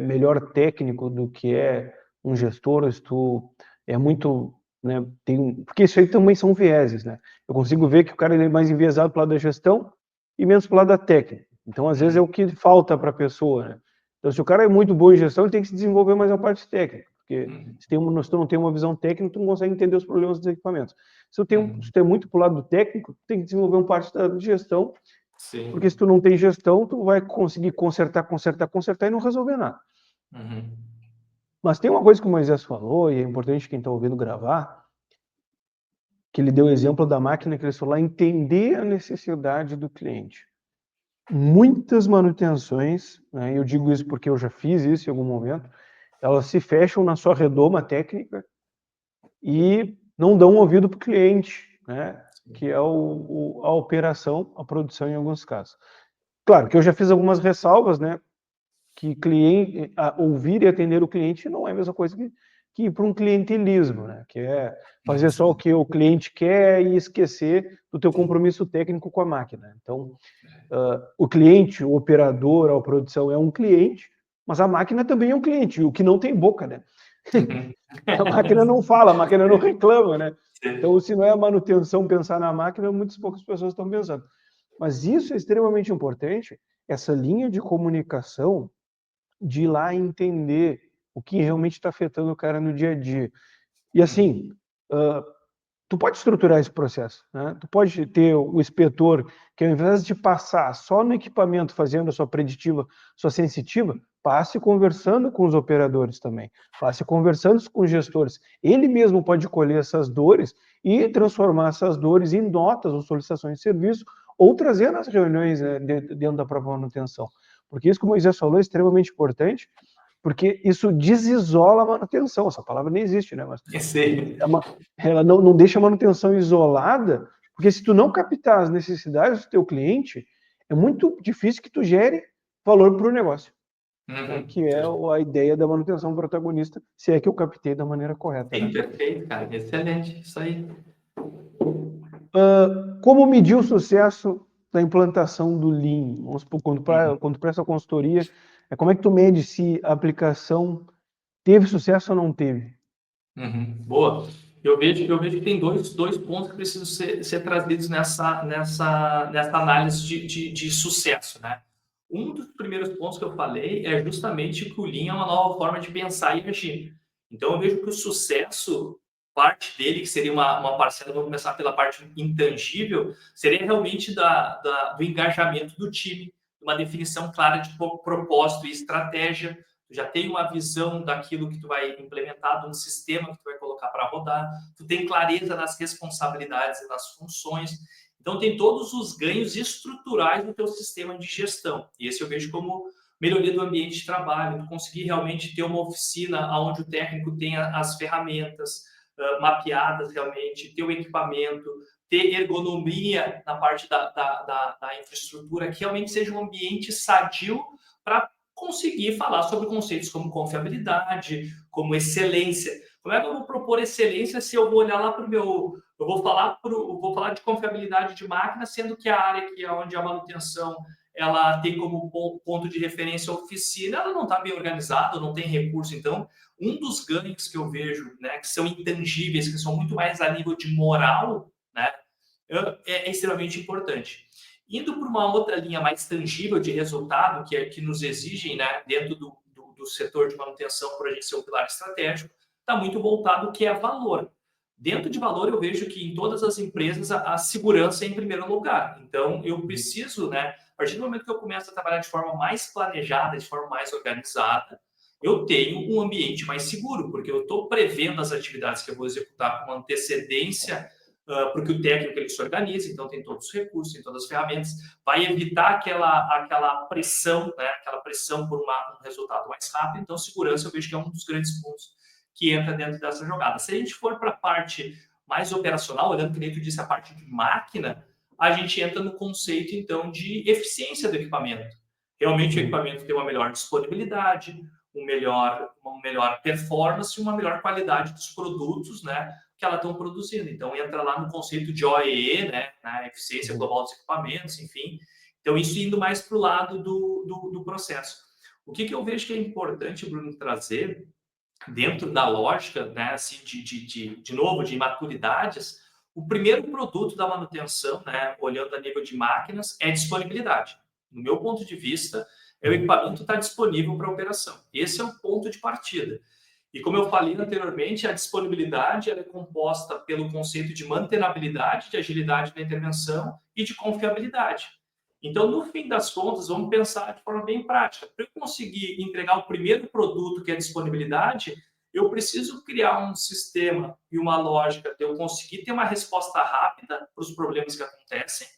melhor técnico do que é um gestor, se tu é muito, né, porque isso aí também são vieses, né? Eu consigo ver que o cara é mais enviesado para o lado da gestão e menos para o lado da técnica. Então, às vezes, é o que falta para a pessoa, né? Então, se o cara é muito bom em gestão, ele tem que se desenvolver mais a parte técnica, porque se tu não tem uma visão técnica, tu não consegue entender os problemas dos equipamentos. Se tu é muito para o lado do técnico, tu tem que desenvolver uma parte da gestão. Sim. Porque se tu não tem gestão, tu vai conseguir consertar e não resolver nada. Mas tem uma coisa que o Moisés falou, e é importante quem está ouvindo gravar, que ele deu o exemplo da máquina que ele falou lá, entender a necessidade do cliente. Muitas manutenções, né, eu digo isso porque eu já fiz isso em algum momento, elas se fecham na sua redoma técnica e não dão ouvido para o cliente, né, que é a operação, a produção em alguns casos. Claro que eu já fiz algumas ressalvas, né, que ouvir e atender o cliente não é a mesma coisa que ir para um clientelismo, né, que é fazer só o que o cliente quer e esquecer do teu compromisso técnico com a máquina. Então, o cliente, o operador, a produção é um cliente, mas a máquina também é um cliente, o que não tem boca, né? A máquina não fala, a máquina não reclama, né? Então, se não é a manutenção pensar na máquina, muitas poucas pessoas estão pensando. Mas isso é extremamente importante, essa linha de comunicação, de ir lá entender o que realmente está afetando o cara no dia a dia. E assim, tu pode estruturar esse processo, né? Tu pode ter o inspetor que, ao invés de passar só no equipamento fazendo a sua preditiva, sua sensitiva, passe conversando com os operadores também, passe conversando com os gestores. Ele mesmo pode colher essas dores e transformar essas dores em notas ou solicitações de serviço ou trazer nas reuniões, né, dentro da própria manutenção. Porque isso que o Moisés falou é extremamente importante, porque isso desisola a manutenção. Essa palavra nem existe, né? Mas ela não deixa a manutenção isolada, porque se tu não captar as necessidades do teu cliente, é muito difícil que tu gere valor para o negócio. Né, que é a ideia da manutenção protagonista, se é que eu captei da maneira correta. Sim, né? Perfeito, cara. Excelente. Isso aí. Como medir o sucesso da implantação do Lean? Vamos supor, quando presta consultoria, como é que tu mede se a aplicação teve sucesso ou não teve? Boa. Eu vejo que tem dois pontos que precisam ser trazidos nessa análise de sucesso, né? Um dos primeiros pontos que eu falei é justamente que o Lean é uma nova forma de pensar e agir. Então, eu vejo que o sucesso, parte dele, que seria uma parcela, vamos começar pela parte intangível, seria realmente do engajamento do time, uma definição clara de propósito e estratégia. Tu já tem uma visão daquilo que tu vai implementar, de um sistema que tu vai colocar para rodar, tu tem clareza nas responsabilidades e nas funções. Então, tem todos os ganhos estruturais do teu sistema de gestão. E esse eu vejo como melhoria do ambiente de trabalho, tu conseguir realmente ter uma oficina onde o técnico tenha as ferramentas mapeadas realmente, ter o equipamento, ter ergonomia na parte da infraestrutura, que realmente seja um ambiente sadio para conseguir falar sobre conceitos como confiabilidade, como excelência. Como é que eu vou propor excelência se eu vou olhar lá para o meu... Eu vou falar de confiabilidade de máquina, sendo que a área que é onde a manutenção ela tem como ponto de referência a oficina, ela não está bem organizada, não tem recurso. Então, um dos ganhos que eu vejo, né, que são intangíveis, que são muito mais a nível de moral, né, é extremamente importante. Indo para uma outra linha mais tangível de resultado, que nos exigem, né, dentro do setor de manutenção, por a gente ser um pilar estratégico, está muito voltado ao que é valor. Dentro de valor, eu vejo que em todas as empresas a segurança é em primeiro lugar. Então, eu preciso, né, a partir do momento que eu começo a trabalhar de forma mais planejada, de forma mais organizada, eu tenho um ambiente mais seguro, porque eu estou prevendo as atividades que eu vou executar com antecedência, porque o técnico ele se organiza, então tem todos os recursos, tem todas as ferramentas, vai evitar aquela pressão, né, aquela pressão por um resultado mais rápido. Então, segurança eu vejo que é um dos grandes pontos que entra dentro dessa jogada. Se a gente for para a parte mais operacional, olhando que nem tu disse, a parte de máquina, a gente entra no conceito, então, de eficiência do equipamento. Realmente o equipamento tem uma melhor disponibilidade, uma melhor performance e uma melhor qualidade dos produtos, né, que ela estão produzindo. Então, entra lá no conceito de OEE, né, na eficiência global dos equipamentos, enfim. Então, isso indo mais para o lado do processo. O que eu vejo que é importante, Bruno, trazer dentro da lógica, né, assim, de novo, de imaturidades, o primeiro produto da manutenção, né, olhando a nível de máquinas, é disponibilidade. No meu ponto de vista, o equipamento está disponível para operação. Esse é o ponto de partida. E como eu falei anteriormente, a disponibilidade ela é composta pelo conceito de mantenabilidade, de agilidade na intervenção e de confiabilidade. Então, no fim das contas, vamos pensar de forma bem prática. Para eu conseguir entregar o primeiro produto, que é a disponibilidade, eu preciso criar um sistema e uma lógica de eu conseguir ter uma resposta rápida para os problemas que acontecem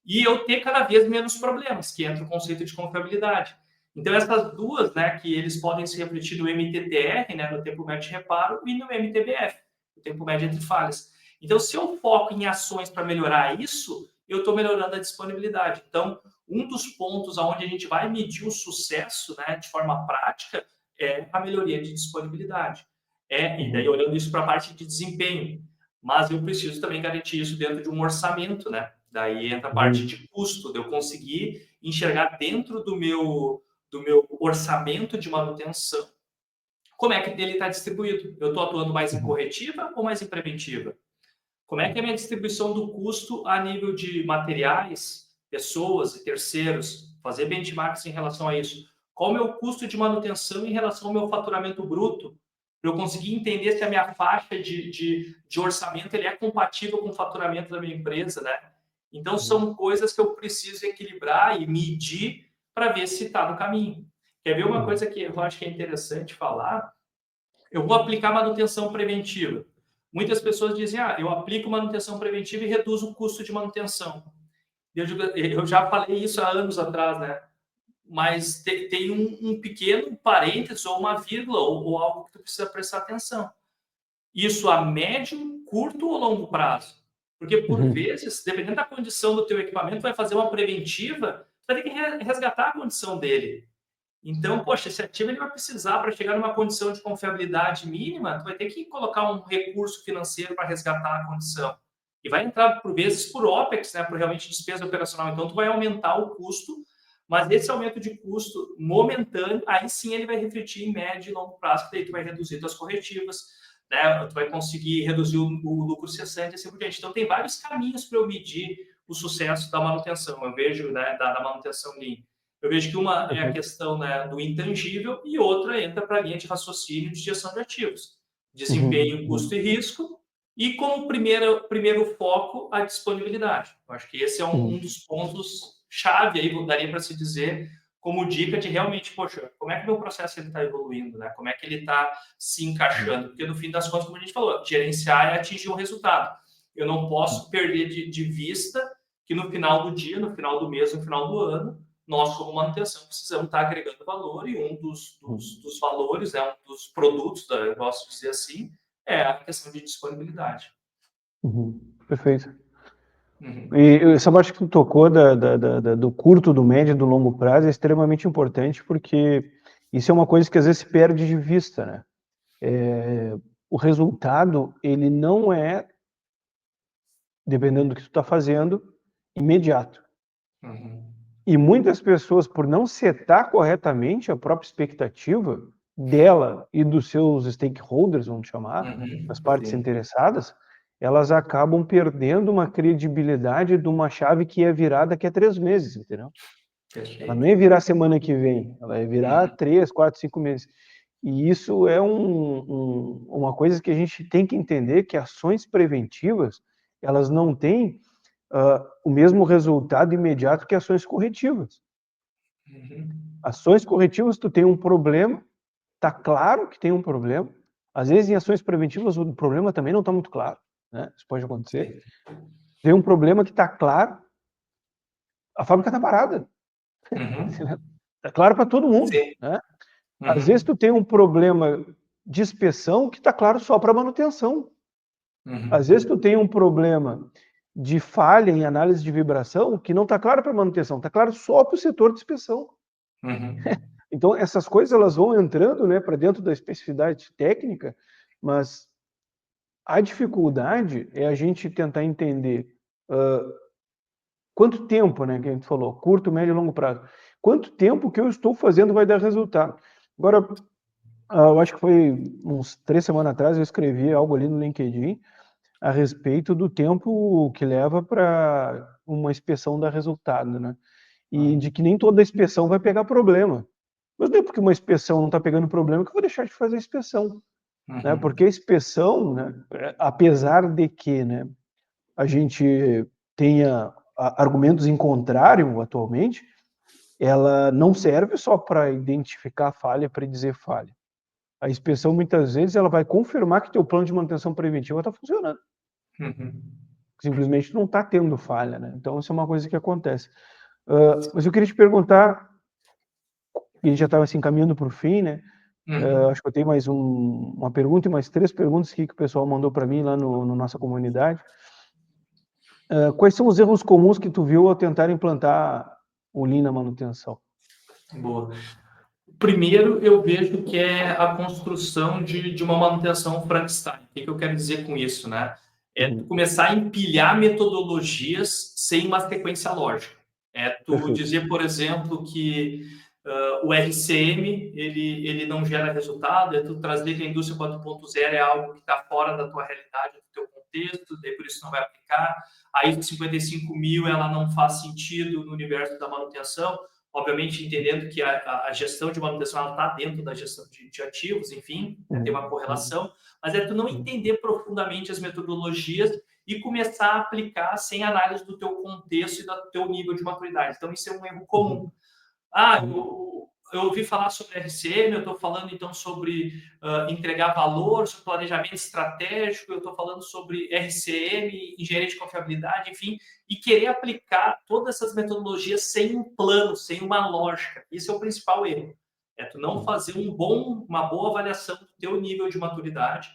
e eu ter cada vez menos problemas, que entra o conceito de confiabilidade. Então, essas duas, né, que eles podem se refletir no MTTR, né, no tempo médio de reparo, e no MTBF, o tempo médio entre falhas. Então, se eu foco em ações para melhorar isso, eu estou melhorando a disponibilidade. Então, um dos pontos onde a gente vai medir o sucesso, né, de forma prática é a melhoria de disponibilidade. E daí olhando isso para a parte de desempenho. Mas eu preciso também garantir isso dentro de um orçamento, né? Daí entra a parte de custo, de eu conseguir enxergar dentro do meu orçamento de manutenção como é que ele está distribuído. Eu estou atuando mais em corretiva ou mais em preventiva? Como é que é a minha distribuição do custo a nível de materiais, pessoas e terceiros? Fazer benchmarks em relação a isso. Qual o meu custo de manutenção em relação ao meu faturamento bruto? Para eu conseguir entender se a minha faixa de orçamento ele é compatível com o faturamento da minha empresa, né? Então, são coisas que eu preciso equilibrar e medir para ver se está no caminho. Quer ver uma coisa que eu acho que é interessante falar? Eu vou aplicar manutenção preventiva. Muitas pessoas dizem, eu aplico manutenção preventiva e reduzo o custo de manutenção. Eu já falei isso há anos atrás, né? Mas tem um pequeno parênteses ou uma vírgula ou algo que tu precisa prestar atenção. Isso a médio, curto ou longo prazo? Porque, por vezes, dependendo da condição do teu equipamento, vai fazer uma preventiva, tu vai ter que resgatar a condição dele. Então, poxa, esse ativo ele vai precisar, para chegar numa condição de confiabilidade mínima, tu vai ter que colocar um recurso financeiro para resgatar a condição. E vai entrar, por vezes, por OPEX, né, por realmente despesa operacional. Então, tu vai aumentar o custo, mas esse aumento de custo momentâneo, aí sim ele vai refletir em médio e longo prazo, que daí tu vai reduzir tuas corretivas, né, tu vai conseguir reduzir o lucro cessante e assim por diante. Então, tem vários caminhos para eu medir o sucesso da manutenção. Eu vejo, né, da manutenção Lean. Eu vejo que uma é a questão, né, do intangível e outra entra para a linha de raciocínio de gestão de ativos. Desempenho, custo e risco. E como primeiro foco, a disponibilidade. Eu acho que esse é um dos pontos-chave, aí daria para se dizer, como dica de realmente, poxa, como é que o meu processo está evoluindo, né? Como é que ele está se encaixando? Porque, no fim das contas, como a gente falou, gerenciar é atingir um resultado. Eu não posso perder de vista que no final do dia, no final do mês, no final do ano, nós, como manutenção, precisamos estar agregando valor e um dos valores, né, um dos produtos, eu posso dizer assim, é a questão de disponibilidade. Perfeito. E essa parte que tu tocou do curto, do médio e do longo prazo é extremamente importante, porque isso é uma coisa que às vezes se perde de vista, né? O resultado, ele não é, dependendo do que tu está fazendo, imediato. E muitas pessoas, por não setar corretamente a própria expectativa dela e dos seus stakeholders, vamos chamar, as partes interessadas, elas acabam perdendo uma credibilidade de uma chave que ia virar daqui a 3 meses, entendeu? Ela não ia virar semana que vem, ela ia virar 3, 4, 5 meses. E isso é uma coisa que a gente tem que entender, que ações preventivas, elas não têm o mesmo resultado imediato que ações corretivas. Ações corretivas, tu tem um problema, tá claro que tem um problema. Às vezes, em ações preventivas, o problema também não está muito claro, né? Isso pode acontecer. Tem um problema que está claro, a fábrica está parada. Está claro para todo mundo, né? Às vezes, tu tem um problema de inspeção que está claro só para manutenção. Às vezes, tu tem um problema de falha em análise de vibração que não está claro para manutenção, está claro só para o setor de inspeção. Então, essas coisas elas vão entrando, né, para dentro da especificidade técnica, mas a dificuldade é a gente tentar entender quanto tempo, né, que a gente falou, curto, médio e longo prazo. Quanto tempo que eu estou fazendo vai dar resultado. Agora, eu acho que foi uns 3 semanas atrás, eu escrevi algo ali no LinkedIn a respeito do tempo que leva para uma inspeção dar resultado, né? E de que nem toda inspeção vai pegar problema. Mas não é porque uma inspeção não está pegando problema que eu vou deixar de fazer a inspeção, né? Porque a inspeção, né, apesar de que, né, a gente tenha argumentos em contrário atualmente, ela não serve só para identificar falha, para dizer falha. A inspeção, muitas vezes, ela vai confirmar que teu plano de manutenção preventiva está funcionando. Simplesmente não está tendo falha, né? Então, isso é uma coisa que acontece. Mas eu queria te perguntar, e a gente já estava assim, caminhando para o fim, né? Acho que eu tenho mais uma pergunta e mais 3 perguntas que o pessoal mandou para mim lá no nossa comunidade. Quais são os erros comuns que tu viu ao tentar implantar o Lean na manutenção? Boa. Primeiro, eu vejo que é a construção de uma manutenção Frankenstein. O que eu quero dizer com isso, né? É tu começar a empilhar metodologias sem uma sequência lógica. É tu dizer, por exemplo, que o RCM ele não gera resultado, é tu trazer que a indústria 4.0 é algo que está fora da tua realidade, do teu contexto, daí por isso não vai aplicar. A ISO 55000 ela não faz sentido no universo da manutenção, obviamente entendendo que a gestão de manutenção está dentro da gestão de ativos, enfim, tem uma correlação, mas é tu não entender profundamente as metodologias e começar a aplicar sem análise do teu contexto e do teu nível de maturidade. Então, isso é um erro comum. eu ouvi falar sobre RCM, eu estou falando então sobre entregar valor, sobre planejamento estratégico, eu estou falando sobre RCM, engenharia de confiabilidade, enfim, e querer aplicar todas essas metodologias sem um plano, sem uma lógica. Isso é o principal erro. É tu não fazer uma boa avaliação do teu nível de maturidade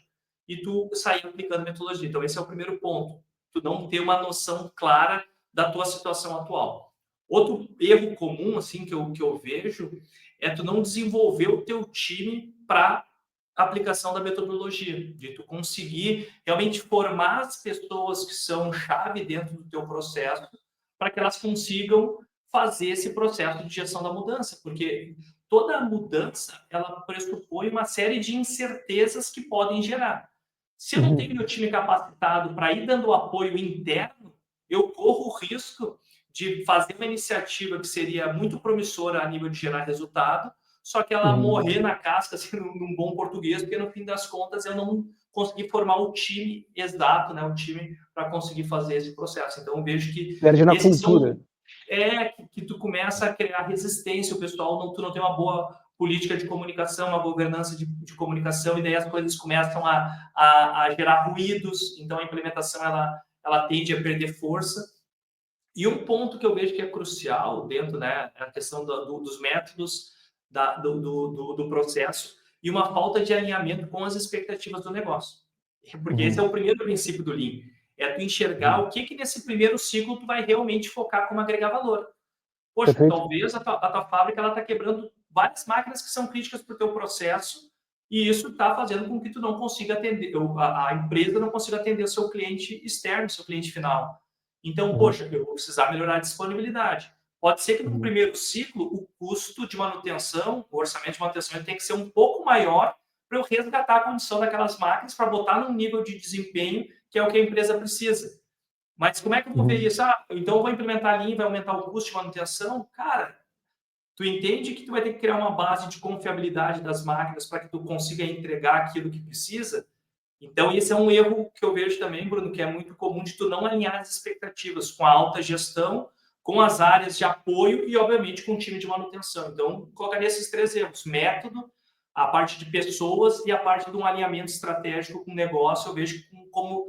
e tu sair aplicando metodologia. Então, esse é o primeiro ponto. Tu não ter uma noção clara da tua situação atual. Outro erro comum, assim, que eu vejo é tu não desenvolver o teu time para aplicação da metodologia, de tu conseguir realmente formar as pessoas que são chave dentro do teu processo para que elas consigam fazer esse processo de gestão da mudança, porque toda mudança, ela pressupõe uma série de incertezas que podem gerar. Se eu não tenho meu time capacitado para ir dando apoio interno, eu corro o risco de fazer uma iniciativa que seria muito promissora a nível de gerar resultado, só que ela morrer na casca, assim, num bom português, porque no fim das contas eu não consegui formar o time exato, né, o time para conseguir fazer esse processo. Então eu vejo que Perde na esses cultura. são que tu começa a criar resistência, o pessoal tu não tem uma boa política de comunicação, uma governança de comunicação, e daí as coisas começam a gerar ruídos, então a implementação ela tende a perder força. E um ponto que eu vejo que é crucial dentro, né, é a questão dos métodos do processo e uma falta de alinhamento com as expectativas do negócio. Porque esse é o primeiro princípio do Lean. É tu enxergar o que nesse primeiro ciclo tu vai realmente focar como agregar valor. Poxa, Perfeito. talvez a tua fábrica ela está quebrando várias máquinas que são críticas para o teu processo e isso está fazendo com que tu não consiga atender, a empresa não consiga atender o seu cliente externo, o seu cliente final. Então, poxa, eu vou precisar melhorar a disponibilidade. Pode ser que no primeiro ciclo o custo de manutenção, o orçamento de manutenção tem que ser um pouco maior para eu resgatar a condição daquelas máquinas para botar num nível de desempenho que é o que a empresa precisa. Mas como é que eu vou ver isso? Então eu vou implementar a Lean, vai aumentar o custo de manutenção? Cara, tu entende que tu vai ter que criar uma base de confiabilidade das máquinas para que tu consiga entregar aquilo que precisa? Então esse é um erro que eu vejo também, Bruno, que é muito comum de tu não alinhar as expectativas com a alta gestão, com as áreas de apoio e, obviamente, com o time de manutenção. Então, colocaria esses três erros: método, a parte de pessoas e a parte de um alinhamento estratégico com o negócio. Eu vejo como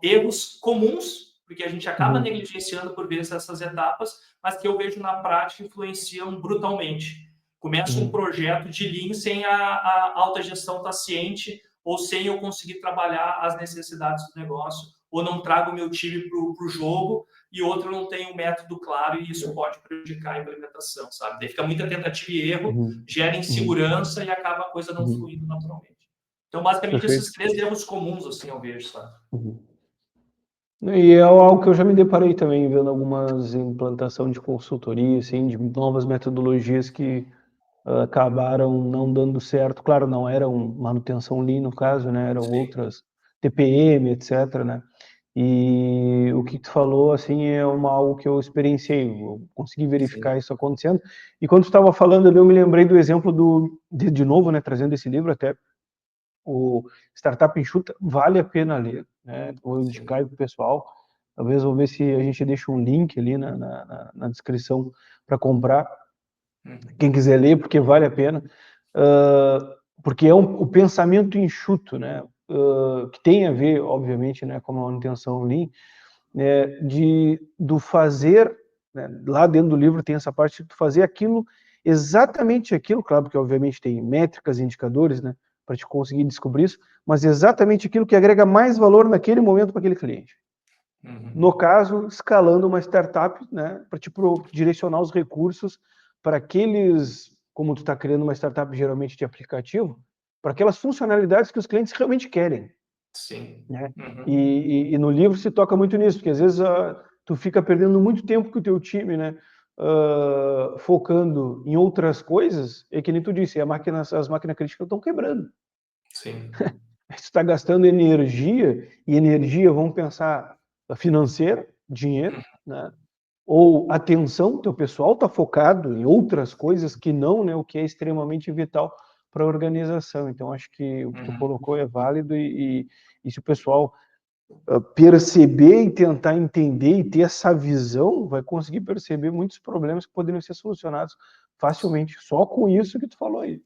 erros comuns, porque a gente acaba negligenciando por vezes essas etapas, mas que eu vejo na prática influenciam brutalmente. Começa um projeto de Lean sem a alta gestão estar ciente, ou sem eu conseguir trabalhar as necessidades do negócio, ou não trago o meu time para o jogo, e outro não tem um método claro, e isso pode prejudicar a implementação, sabe? Daí fica muita tentativa e erro, gera insegurança e acaba a coisa não fluindo naturalmente. Então, basicamente, Perfeito. esses três erros comuns, assim, eu vejo, sabe? E é algo que eu já me deparei também, vendo algumas implantação de consultoria, assim, de novas metodologias que acabaram não dando certo. Claro, não eram manutenção Lean no caso, né? Eram outras, TPM, etc, né? E o que tu falou, assim, é algo que eu experienciei, eu consegui verificar isso acontecendo. E quando tu estava falando ali, eu me lembrei do exemplo de novo, né, trazendo esse livro até, o Startup Enxuta, vale a pena ler, né? Vou indicar para o pessoal. Talvez vou ver se a gente deixa um link ali na descrição para comprar. Quem quiser ler, porque vale a pena. Porque é o pensamento enxuto, né? Que tem a ver, obviamente, né, com a manutenção Lean, do fazer, né, lá dentro do livro tem essa parte de fazer aquilo, exatamente aquilo, claro, porque obviamente tem métricas, indicadores, né, para te conseguir descobrir isso, mas exatamente aquilo que agrega mais valor naquele momento para aquele cliente. No caso, escalando uma startup, né, para te direcionar os recursos para aqueles, como tu está criando uma startup geralmente de aplicativo, para aquelas funcionalidades que os clientes realmente querem. Sim. Né? E no livro se toca muito nisso, porque às vezes tu fica perdendo muito tempo com o teu time, né? Focando em outras coisas, é que nem tu disse, as máquinas críticas estão quebrando. Sim. Tu está gastando energia, e energia, vamos pensar, financeira, dinheiro, né? Ou atenção, teu pessoal está focado em outras coisas que não, né, o que é extremamente vital para a organização. Então, acho que o que tu colocou é válido e se o pessoal perceber e tentar entender e ter essa visão, vai conseguir perceber muitos problemas que poderiam ser solucionados facilmente, só com isso que tu falou aí.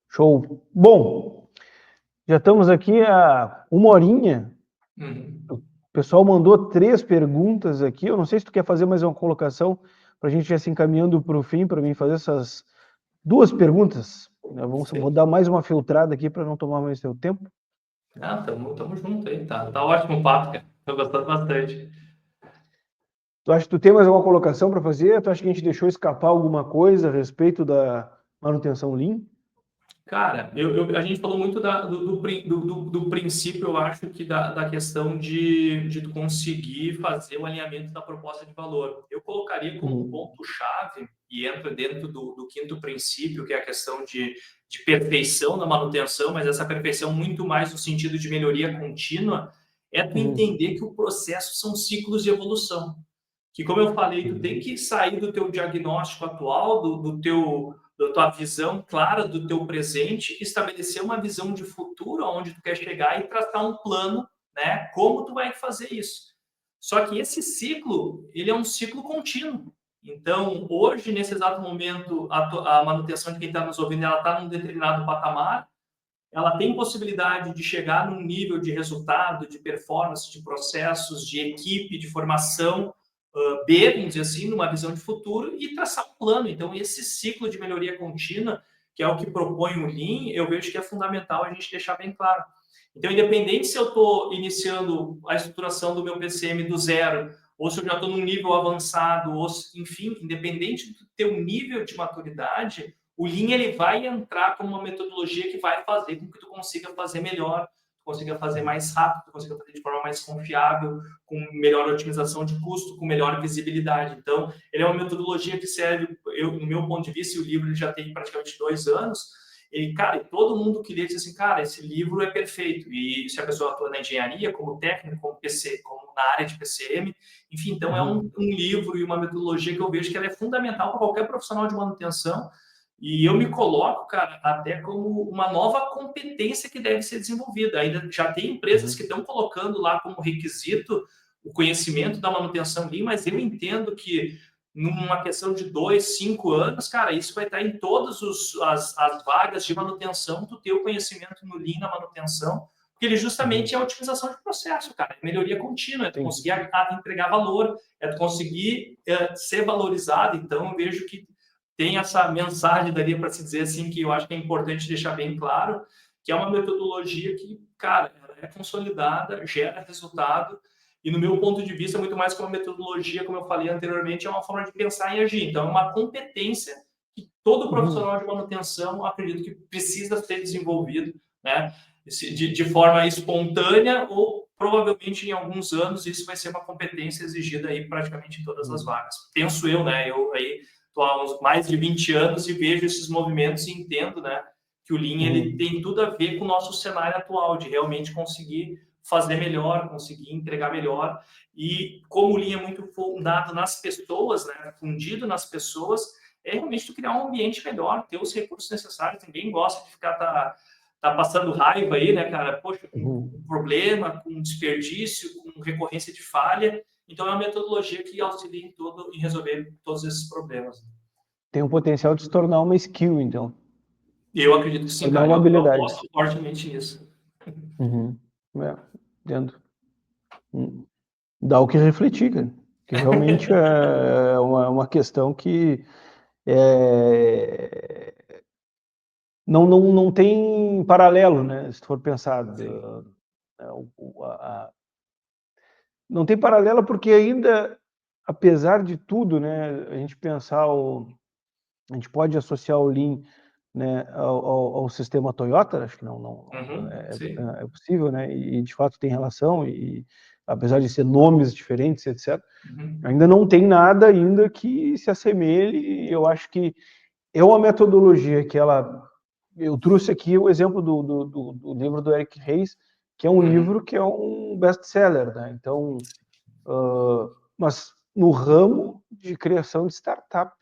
Show. Bom, já estamos aqui há 1 horinha. O pessoal mandou 3 perguntas aqui. Eu não sei se tu quer fazer mais uma colocação para a gente já se encaminhando para o fim, para mim fazer essas 2 perguntas. Vou dar mais uma filtrada aqui para não tomar mais teu tempo. Ah, tamo junto aí, tá ótimo o papo, cara. Tô gostando bastante. Tu acha que tu tem mais alguma colocação para fazer? Tu acha que a gente deixou escapar alguma coisa a respeito da manutenção Lean? Cara, a gente falou muito do princípio, eu acho que da questão de tu conseguir fazer o alinhamento da proposta de valor. Eu colocaria como ponto-chave, e entra dentro do quinto princípio, que é a questão de perfeição na manutenção, mas essa perfeição muito mais no sentido de melhoria contínua, é tu entender que o processo são ciclos de evolução. Que, como eu falei, tu tem que sair do teu diagnóstico atual, da tua visão clara do teu presente, estabelecer uma visão de futuro aonde tu quer chegar e traçar um plano, né? Como tu vai fazer isso. Só que esse ciclo, ele é um ciclo contínuo. Então, hoje, nesse exato momento, a manutenção de quem está nos ouvindo, ela está num determinado patamar, ela tem possibilidade de chegar num nível de resultado, de performance, de processos, de equipe, de formação, B, vamos dizer assim, numa visão de futuro e traçar um plano. Então, esse ciclo de melhoria contínua, que é o que propõe o Lean, eu vejo que é fundamental a gente deixar bem claro. Então, independente se eu estou iniciando a estruturação do meu PCM do zero, ou se eu já estou num nível avançado, ou enfim, independente do teu nível de maturidade, o Lean ele vai entrar como uma metodologia que vai fazer com que tu consiga fazer melhor, consiga fazer mais rápido, consiga fazer de forma mais confiável, com melhor otimização de custo, com melhor visibilidade. Então, ele é uma metodologia que serve, no meu ponto de vista, e o livro ele já tem praticamente 2 anos, e, cara, todo mundo que lê diz assim, cara, esse livro é perfeito. E se a pessoa atua na engenharia, como técnico, como PC, como na área de PCM, enfim, então é um livro e uma metodologia que eu vejo que ela é fundamental para qualquer profissional de manutenção. E eu me coloco, cara, até como uma nova competência que deve ser desenvolvida. Ainda já tem empresas que estão colocando lá como requisito o conhecimento da manutenção Lean, mas eu entendo que numa questão de 2, 5 anos, cara, isso vai estar em todas as vagas de manutenção, tu ter o conhecimento no Lean na manutenção, porque ele justamente é a otimização de processo, cara, é melhoria contínua, é tu conseguir entregar valor, é tu conseguir ser valorizado. Então, eu vejo que tem essa mensagem dali para se dizer assim, que eu acho que é importante deixar bem claro, que é uma metodologia que, cara, ela é consolidada, gera resultado, e no meu ponto de vista, muito mais que uma metodologia, como eu falei anteriormente, é uma forma de pensar e agir. Então, é uma competência que todo profissional de manutenção, acredito que precisa ser desenvolvido, né? De forma espontânea ou provavelmente em alguns anos isso vai ser uma competência exigida aí praticamente em todas as vagas. Penso eu, né? Eu aí estou há uns mais de 20 anos e vejo esses movimentos e entendo, né, que o Lean ele tem tudo a ver com o nosso cenário atual, de realmente conseguir fazer melhor, conseguir entregar melhor. E como o Lean é muito fundado nas pessoas, né, fundido nas pessoas, é realmente tu criar um ambiente melhor, ter os recursos necessários. Ninguém gosta de ficar tá passando raiva aí, né, cara? Poxa, com problema, com desperdício, com recorrência de falha. Então, é uma metodologia que auxilia em resolver todos esses problemas. Tem um potencial de se tornar uma skill, então. Eu acredito que sim, cara. Uma habilidade. Eu gosto fortemente nisso. Dentro. Dá o que refletir, cara. Que realmente é uma questão que não tem paralelo, né? Se for pensar. Não tem paralelo porque ainda, apesar de tudo, né, a gente pensar a gente pode associar o Lean, né, ao sistema Toyota, acho que não é possível, né, e de fato tem relação, e apesar de ser nomes diferentes, etc., ainda não tem nada ainda que se assemelhe, e eu acho que é uma metodologia que eu trouxe aqui o exemplo do livro do Eric Ries, que é um livro que é um best-seller, né, então, mas no ramo de criação de startup.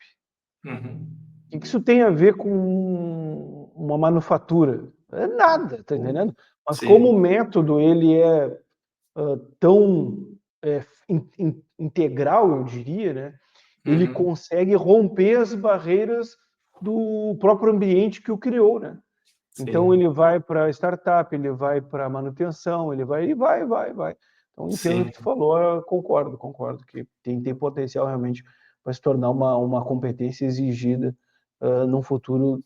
O que isso tem a ver com uma manufatura? É nada, tá entendendo? Mas como o método ele tão integral, eu diria, né? ele consegue romper as barreiras do próprio ambiente que o criou, né? Então, ele vai para startup, ele vai para manutenção, ele vai. Então, entendo o que tu falou, eu concordo que tem potencial realmente para se tornar uma competência exigida num futuro,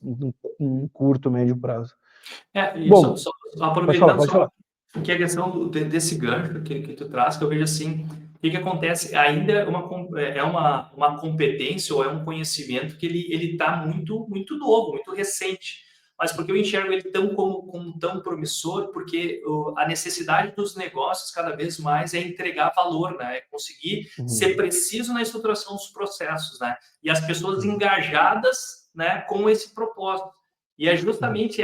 num curto, médio prazo. Bom, só aproveitando pode falar. Que a questão desse gancho que tu traz, que eu vejo assim, o que acontece? Ainda é uma competência ou é um conhecimento que ele está muito novo, muito recente. Mas porque eu enxergo ele como tão promissor, porque a necessidade dos negócios cada vez mais é entregar valor, né? É conseguir ser preciso na estruturação dos processos, né? E as pessoas engajadas, né, com esse propósito. E é justamente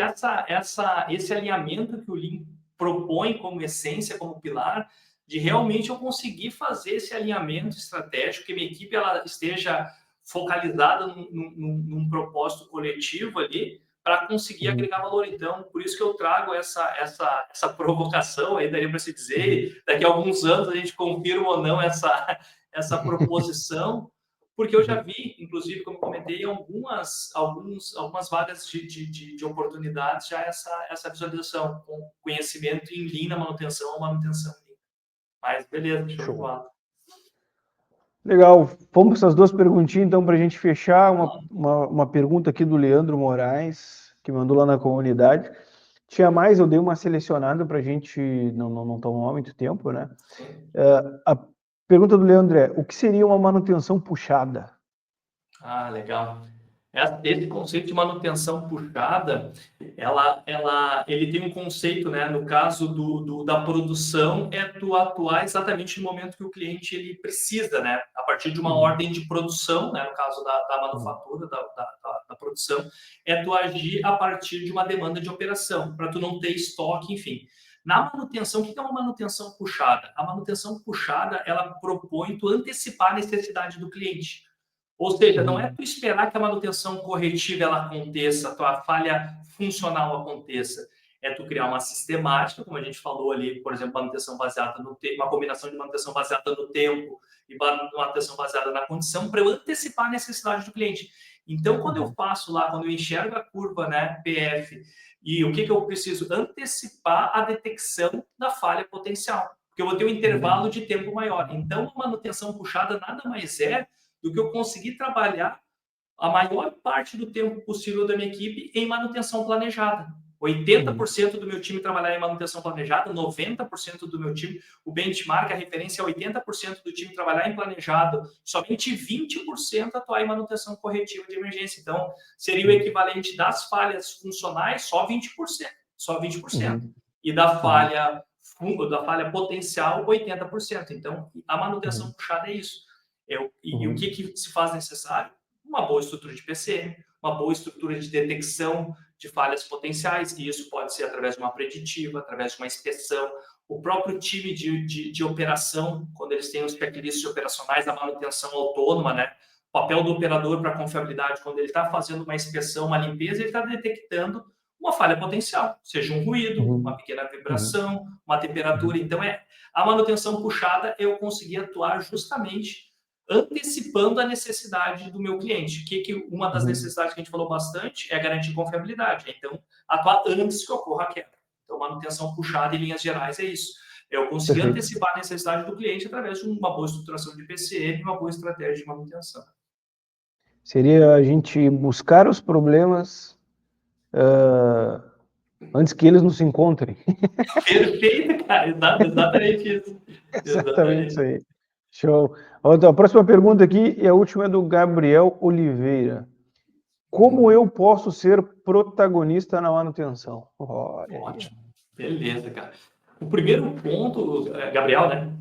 esse alinhamento que o Lean propõe como essência, como pilar, de realmente eu conseguir fazer esse alinhamento estratégico, que minha equipe ela esteja focalizada num propósito coletivo ali, para conseguir agregar valor. Então, por isso que eu trago essa provocação, aí daria para se dizer, daqui a alguns anos a gente confirma ou não essa proposição, porque eu já vi, inclusive, como comentei, algumas vagas de oportunidades, já essa visualização, com conhecimento em Lean na manutenção ou manutenção em Lean. Mas beleza, show de bola. Legal. Vamos para essas duas perguntinhas, então, para a gente fechar. Uma pergunta aqui do Leandro Moraes, que mandou lá na comunidade. Tinha mais, eu dei uma selecionada para a gente não tomar muito tempo, né? A pergunta do Leandro é: o que seria uma manutenção puxada? Legal. Esse conceito de manutenção puxada, ele tem um conceito, né? No caso da produção, é tu atuar exatamente no momento que o cliente ele precisa, né? A partir de uma ordem de produção, né? No caso da manufatura, da produção, é tu agir a partir de uma demanda de operação, para tu não ter estoque, enfim. Na manutenção, o que é uma manutenção puxada? A manutenção puxada, ela propõe tu antecipar a necessidade do cliente. Ou seja, não é tu esperar que a manutenção corretiva ela aconteça, a tua falha funcional aconteça. É tu criar uma sistemática, como a gente falou ali, por exemplo, manutenção baseada no tempo, uma combinação de manutenção baseada no tempo e manutenção baseada na condição, para eu antecipar a necessidade do cliente. Então, quando eu faço lá, quando eu enxergo a curva, né, PF, e o que eu preciso? Antecipar a detecção da falha potencial, porque eu vou ter um intervalo de tempo maior. Então, a manutenção puxada nada mais é do que eu conseguir trabalhar a maior parte do tempo possível da minha equipe em manutenção planejada. 80% do meu time trabalhar em manutenção planejada, 90% do meu time, o benchmark, a referência é 80% do time trabalhar em planejado, somente 20% atuar em manutenção corretiva de emergência. Então, seria o equivalente das falhas funcionais, só 20%. Só 20%. E da falha potencial, 80%. Então, a manutenção puxada é isso. E o que se faz necessário? Uma boa estrutura de PCM, uma boa estrutura de detecção de falhas potenciais, e isso pode ser através de uma preditiva, através de uma inspeção, o próprio time de operação, quando eles têm os checklists operacionais da manutenção autônoma, né? O papel do operador para a confiabilidade, quando ele está fazendo uma inspeção, uma limpeza, ele está detectando uma falha potencial, seja um ruído, uma pequena vibração, uma temperatura. Então, a manutenção puxada, eu consegui atuar justamente antecipando a necessidade do meu cliente. Uma das necessidades que a gente falou bastante é garantir confiabilidade. Então, atuar antes que ocorra a quebra. Então, manutenção puxada, em linhas gerais, é isso. Eu consegui antecipar a necessidade do cliente através de uma boa estruturação de PCM e uma boa estratégia de manutenção. Seria a gente buscar os problemas antes que eles nos encontrem. Perfeito, cara. Exatamente isso. Exatamente isso aí. Show. A próxima pergunta aqui, e a última é do Gabriel Oliveira. Como eu posso ser protagonista na manutenção? Ótimo. Beleza, cara. O primeiro ponto, Gabriel, né?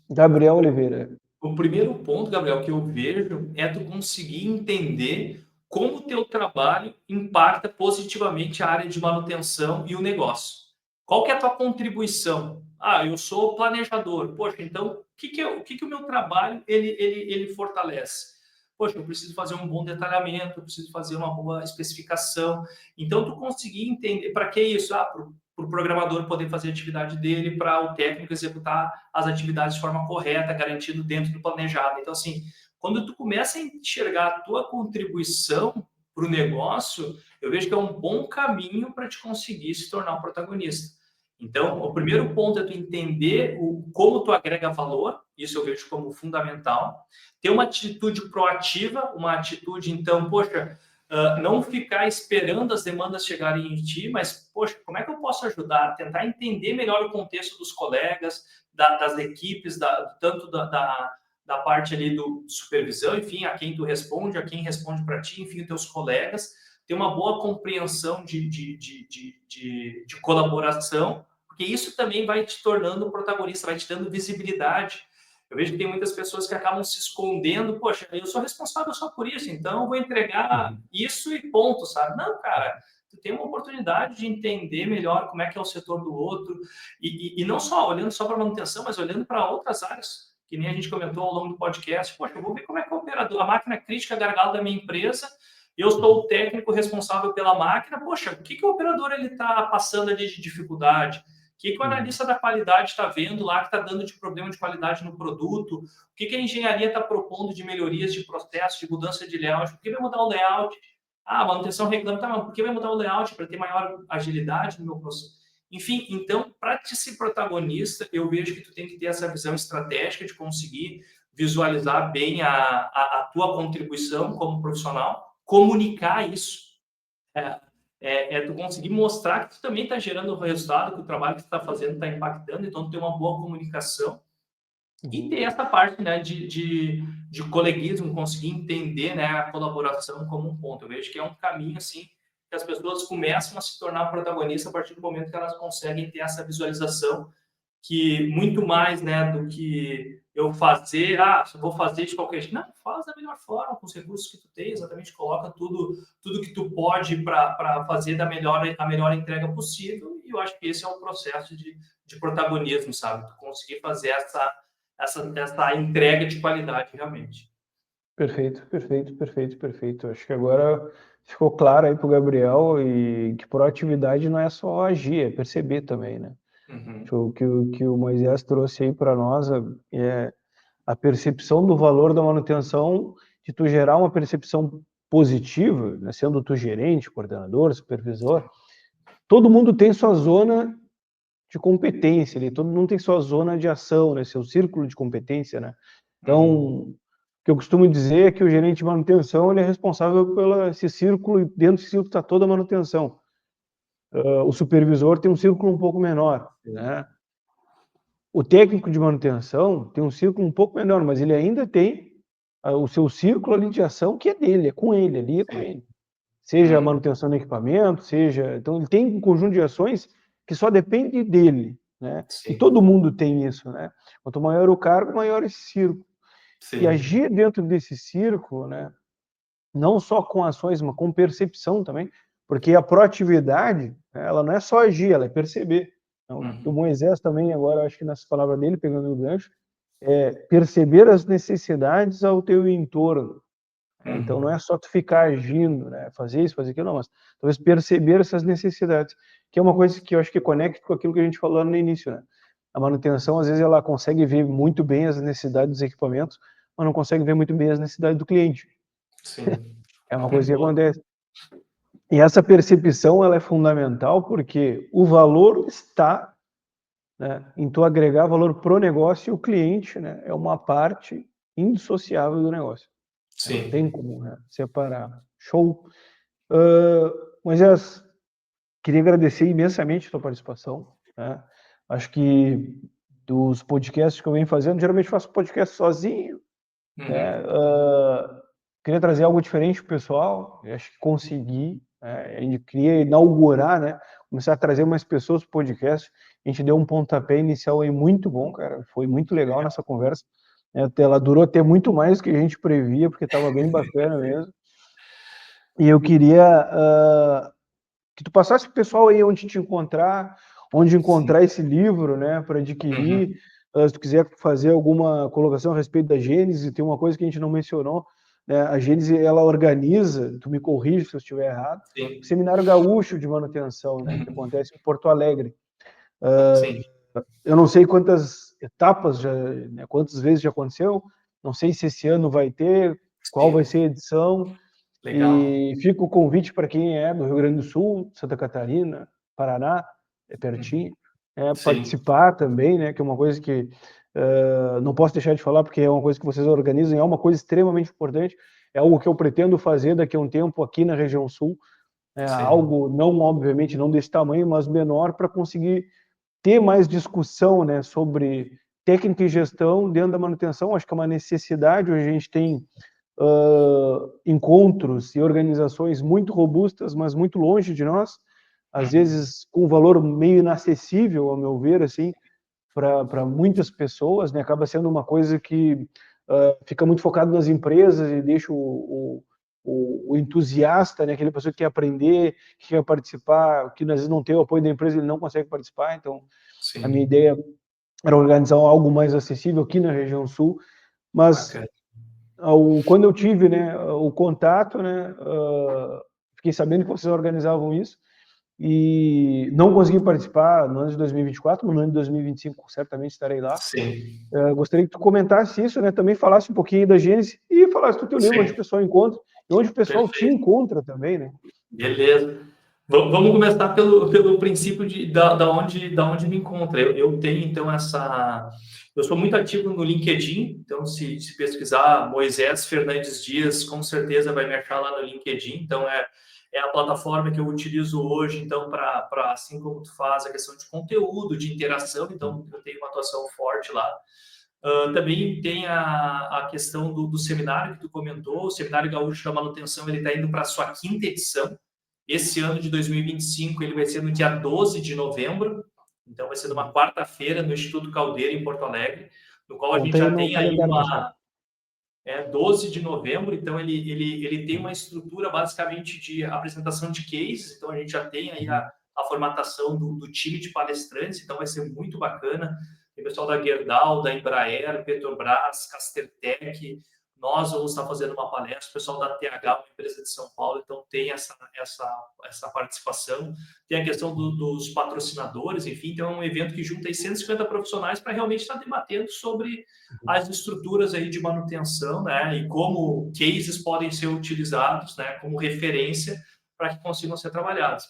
Gabriel Oliveira. O primeiro ponto, Gabriel, que eu vejo é tu conseguir entender como o teu trabalho impacta positivamente a área de manutenção e o negócio. Qual que é a tua contribuição? Eu sou planejador. Poxa, então, o que o meu trabalho ele fortalece? Poxa, eu preciso fazer um bom detalhamento, eu preciso fazer uma boa especificação. Então, tu conseguir entender para que isso? Para o programador poder fazer a atividade dele, para o técnico executar as atividades de forma correta, garantindo dentro do planejado. Então, assim, quando tu começa a enxergar a tua contribuição para o negócio, eu vejo que é um bom caminho para te conseguir se tornar um protagonista. Então, o primeiro ponto é tu entender como tu agrega valor, isso eu vejo como fundamental. Ter uma atitude proativa, uma atitude, então, poxa, não ficar esperando as demandas chegarem em ti, mas, poxa, como é que eu posso ajudar? Tentar entender melhor o contexto dos colegas, das equipes, tanto da parte ali do supervisão, enfim, a quem tu responde, a quem responde para ti, enfim, teus colegas, ter uma boa compreensão de colaboração, porque isso também vai te tornando protagonista, vai te dando visibilidade. Eu vejo que tem muitas pessoas que acabam se escondendo, poxa, eu sou responsável só por isso, então eu vou entregar isso e ponto, sabe? Não, cara, tu tem uma oportunidade de entender melhor como é que é o setor do outro, e não só olhando só para manutenção, mas olhando para outras áreas, que nem a gente comentou ao longo do podcast. Poxa, eu vou ver como é que é o operador, a máquina crítica gargalo da minha empresa, eu sou o técnico responsável pela máquina, poxa, o que o operador está passando ali de dificuldade? O que o analista da qualidade está vendo lá que está dando de problema de qualidade no produto? O que a engenharia está propondo de melhorias de processo, de mudança de layout? Por que vai mudar o layout? Ah, a manutenção reclama, tá, mas por que vai mudar o layout? Para ter maior agilidade no meu processo? Enfim, então, para te ser protagonista, eu vejo que tu tem que ter essa visão estratégica de conseguir visualizar bem a tua contribuição como profissional, comunicar isso. Tu conseguir mostrar que tu também está gerando o resultado, que o trabalho que tu está fazendo está impactando, então tu tem uma boa comunicação. E ter essa parte, né, de coleguismo, conseguir entender, né, a colaboração como um ponto. Eu vejo que é um caminho, assim, que as pessoas começam a se tornar protagonistas a partir do momento que elas conseguem ter essa visualização, que muito mais, né, do que eu fazer, vou fazer de qualquer jeito. Não, faz da melhor forma, com os recursos que tu tem, exatamente, coloca tudo que tu pode para fazer a melhor entrega possível, e eu acho que esse é o processo de protagonismo, sabe? Tu conseguir fazer essa entrega de qualidade, realmente. Perfeito, perfeito, perfeito, perfeito. Acho que agora ficou claro aí para o Gabriel e que proatividade não é só agir, é perceber também, né? O que o Moisés trouxe aí para nós é a percepção do valor da manutenção, de tu gerar uma percepção positiva, né? Sendo tu gerente, coordenador, supervisor. Todo mundo tem sua zona de competência ali, todo mundo tem sua zona de ação, né? Seu círculo de competência, né? Então, o que eu costumo dizer é que o gerente de manutenção ele é responsável pelo esse círculo, e dentro desse círculo está toda a manutenção. O supervisor tem um círculo um pouco menor, né? O técnico de manutenção tem um círculo um pouco menor, mas ele ainda tem o seu círculo ali de ação que é dele, é com ele, ali é com ele. Seja a manutenção do equipamento, seja... Então, ele tem um conjunto de ações que só depende dele, né? E todo mundo tem isso, né? Quanto maior o cargo, maior esse círculo. E agir dentro desse círculo, né? Não só com ações, mas com percepção também, porque a proatividade, ela não é só agir, ela é perceber. Então, o Moisés também, agora, acho que nessa palavra dele, pegando o gancho, é perceber as necessidades ao teu entorno. Então, não é só tu ficar agindo, né? Fazer isso, fazer aquilo, não, mas talvez perceber essas necessidades, que é uma coisa que eu acho que conecta com aquilo que a gente falou no início, né? A manutenção, às vezes, ela consegue ver muito bem as necessidades dos equipamentos, mas não consegue ver muito bem as necessidades do cliente. Sim. É uma coisa que acontece. E essa percepção, ela é fundamental porque o valor está, né, em tu agregar valor pro negócio, e o cliente, né, é uma parte indissociável do negócio. Não tem como, né, separar. Show! Moisés, queria agradecer imensamente a tua participação, né? Acho que dos podcasts que eu venho fazendo, geralmente faço podcast sozinho, né? Queria trazer algo diferente pro pessoal, eu acho que consegui, né? A gente queria inaugurar, né? Começar a trazer mais pessoas pro podcast. A gente deu um pontapé inicial aí muito bom, cara, foi muito legal nessa conversa. Ela durou até muito mais do que a gente previa, porque estava bem bacana mesmo. E eu queria que tu passasse pro pessoal aí onde te encontrar, onde encontrar esse livro, né, para adquirir. Se tu quiser fazer alguma colocação a respeito da Gênese, tem uma coisa que a gente não mencionou, né? A Gênese, ela organiza, tu me corrige se eu estiver errado, o Seminário Gaúcho de Manutenção, né, que acontece em Porto Alegre. Eu não sei quantas etapas, já, né, quantas vezes já aconteceu, Não sei se esse ano vai ter, qual vai Sim, ser a edição. legal. E fica o convite para quem é do Rio Grande do Sul, Santa Catarina, Paraná, é Uhum. pertinho, Sim, participar também, né, que é uma coisa que não posso deixar de falar, porque é uma coisa que vocês organizam, é uma coisa extremamente importante, é algo que eu pretendo fazer daqui a um tempo aqui na região sul, sim. algo não, obviamente, não desse tamanho, mas menor, para conseguir ter mais discussão, né, sobre técnica e gestão dentro da manutenção. Acho que é uma necessidade. Hoje a gente tem encontros e organizações muito robustas, mas muito longe de nós, às Uhum. vezes com um valor meio inacessível, ao meu ver, assim, para muitas pessoas, né? Acaba sendo uma coisa que fica muito focado nas empresas e deixa o entusiasta, né? Aquela pessoa que quer aprender, que quer participar, que às vezes não tem o apoio da empresa, ele não consegue participar. Então, a minha Sim, ideia era organizar algo mais acessível aqui na região sul, mas bacana. quando eu tive, né, o contato, né, fiquei sabendo que vocês organizavam isso e não consegui participar no ano de 2024, no ano de 2025 certamente estarei lá. Sim, Gostaria que tu comentasse isso, né, também falasse um pouquinho da Gênesis e falasse do teu livro, onde o sim, pessoal encontra e onde o pessoal te perfeito. encontra também, né? Beleza. Vamos começar pelo princípio da onde me encontra. Eu tenho, então, essa. Eu sou muito ativo no LinkedIn, então, se pesquisar Moisés Fernandes Dias, com certeza vai me achar lá no LinkedIn. Então, é a plataforma que eu utilizo hoje, então, para assim como tu faz a questão de conteúdo, de interação, então, eu tenho uma atuação forte lá. Também tem a questão do seminário que tu comentou, o Seminário Gaúcho da Manutenção, ele está indo para a sua quinta edição. Esse ano de 2025, ele vai ser no dia 12 de novembro, então vai ser numa quarta-feira no Instituto Caldeira, em Porto Alegre, no qual a gente Contei já no tem aí calendário, pessoal. 12 de novembro, então ele tem uma estrutura basicamente de apresentação de cases, então a gente já tem aí a formatação do time de palestrantes, então vai ser muito bacana. Tem pessoal da Gerdau, da Embraer, Petrobras, Castertech, nós vamos estar fazendo uma palestra, o pessoal da TH, uma empresa de São Paulo, então tem essa participação. Tem a questão dos patrocinadores, enfim, então é um evento que junta aí 150 profissionais para realmente estar debatendo sobre as estruturas aí de manutenção, né, e como cases podem ser utilizados, né, como referência para que consigam ser trabalhados.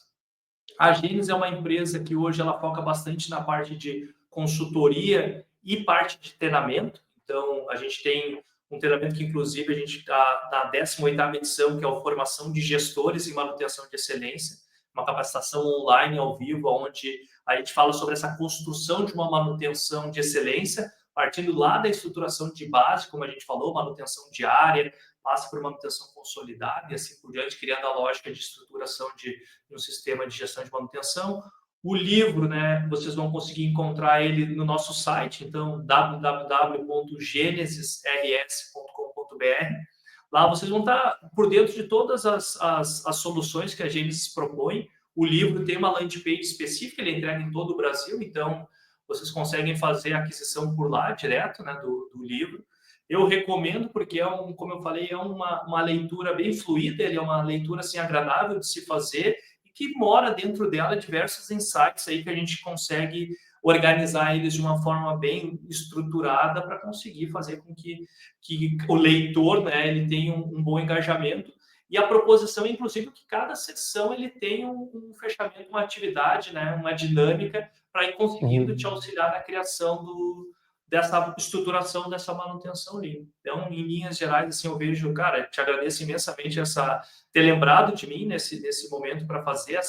A Gênesis é uma empresa que hoje ela foca bastante na parte de consultoria e parte de treinamento. Então, a gente tem um treinamento que, inclusive, a gente está na 18ª edição, que é a formação de gestores em manutenção de excelência, uma capacitação online, ao vivo, onde a gente fala sobre essa construção de uma manutenção de excelência, partindo lá da estruturação de base, como a gente falou, manutenção diária, passa por manutenção consolidada e assim por diante, criando a lógica de estruturação de um sistema de gestão de manutenção. O livro, né, vocês vão conseguir encontrar ele no nosso site, então www.genesisrs.com.br. Lá vocês vão estar por dentro de todas as soluções que a Gênesis propõe. O livro tem uma landing page específica, ele é entregue em todo o Brasil, então vocês conseguem fazer a aquisição por lá, direto, né, do livro. Eu recomendo porque como eu falei, é uma leitura bem fluida, ele é uma leitura assim agradável de se fazer e que mora dentro dela diversos insights aí que a gente consegue organizar eles de uma forma bem estruturada para conseguir fazer com que o leitor, né, ele tenha um bom engajamento. E a proposição, inclusive, que cada sessão ele tem um fechamento, uma atividade, né, uma dinâmica para ir conseguindo te Uhum. auxiliar na criação dessa estruturação, dessa manutenção limpa. Então, em linhas gerais, assim, eu vejo, cara, te agradeço imensamente ter lembrado de mim nesse momento para fazer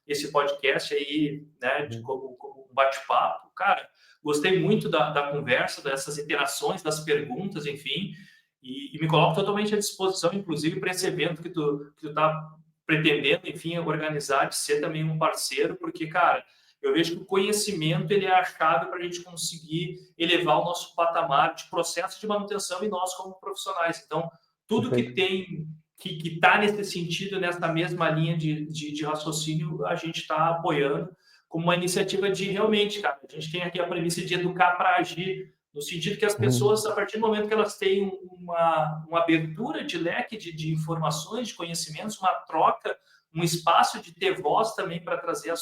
esse podcast aí, né, como um bate-papo. Cara, gostei muito da conversa, dessas interações, das perguntas, enfim, e me coloco totalmente à disposição, inclusive, para esse evento que tu tá pretendendo, enfim, organizar, de ser também um parceiro, porque, cara, eu vejo que o conhecimento ele é a chave para a gente conseguir elevar o nosso patamar de processo de manutenção e nós como profissionais. Então, tudo que Perfeito. tem que está nesse sentido, nessa mesma linha de raciocínio, a gente está apoiando como uma iniciativa de realmente, cara, a gente tem aqui a premissa de educar para agir, no sentido que as pessoas, a partir do momento que elas têm uma abertura de leque de informações, de conhecimentos, uma troca, um espaço de ter voz também para trazer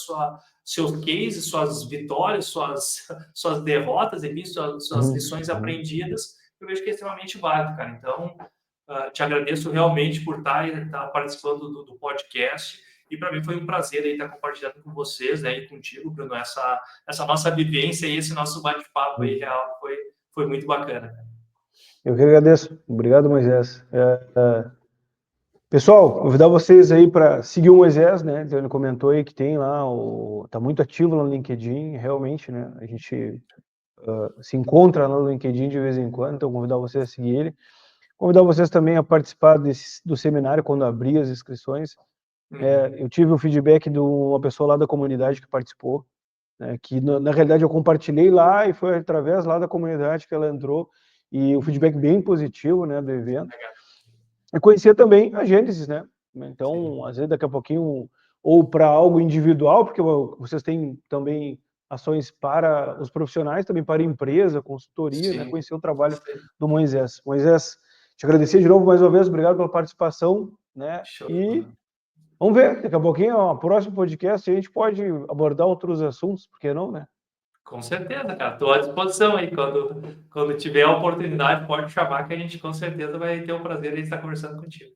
seus cases, suas vitórias, suas derrotas, enfim, suas lições aprendidas, eu vejo que é extremamente válido, cara. Então, te agradeço realmente por estar participando do podcast. E para mim foi um prazer aí estar compartilhando com vocês, né, e contigo, Bruno, essa nossa vivência e esse nosso bate-papo aí real foi muito bacana. Eu que agradeço. Obrigado, Moisés. Pessoal, convidar vocês aí para seguir o Moisés, né? Então, ele comentou aí que tem lá, tá muito ativo lá no LinkedIn, realmente, né? A gente se encontra lá no LinkedIn de vez em quando, então convidar vocês a seguir ele. Convidar vocês também a participar do seminário quando abrir as inscrições. Eu tive o feedback de uma pessoa lá da comunidade que participou, né, que na realidade eu compartilhei lá e foi através lá da comunidade que ela entrou, e o feedback bem positivo, né, do evento. E conhecer também a Gênesis, né? Então, Sim. às vezes daqui a pouquinho, ou para algo individual, porque vocês têm também ações para os profissionais, também para a empresa, consultoria, né? Sim. Conhecer o trabalho Sim. do Moisés. Moisés, te agradecer de novo mais uma vez, obrigado pela participação, né? Show. E vamos ver, daqui a pouquinho, no próximo podcast, a gente pode abordar outros assuntos, por que não, né? Com certeza, cara. Estou à disposição aí. Quando tiver a oportunidade, pode chamar que a gente com certeza vai ter o prazer de estar conversando contigo.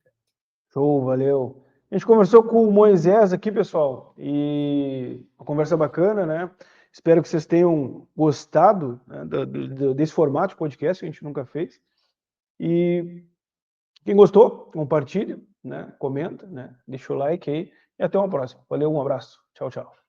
Show, valeu. A gente conversou com o Moisés aqui, pessoal, e uma conversa bacana, né? Espero que vocês tenham gostado, né, desse formato de podcast que a gente nunca fez. E quem gostou, compartilha, né? Comenta, né? Deixa o like aí e até uma próxima. Valeu, um abraço. Tchau, tchau.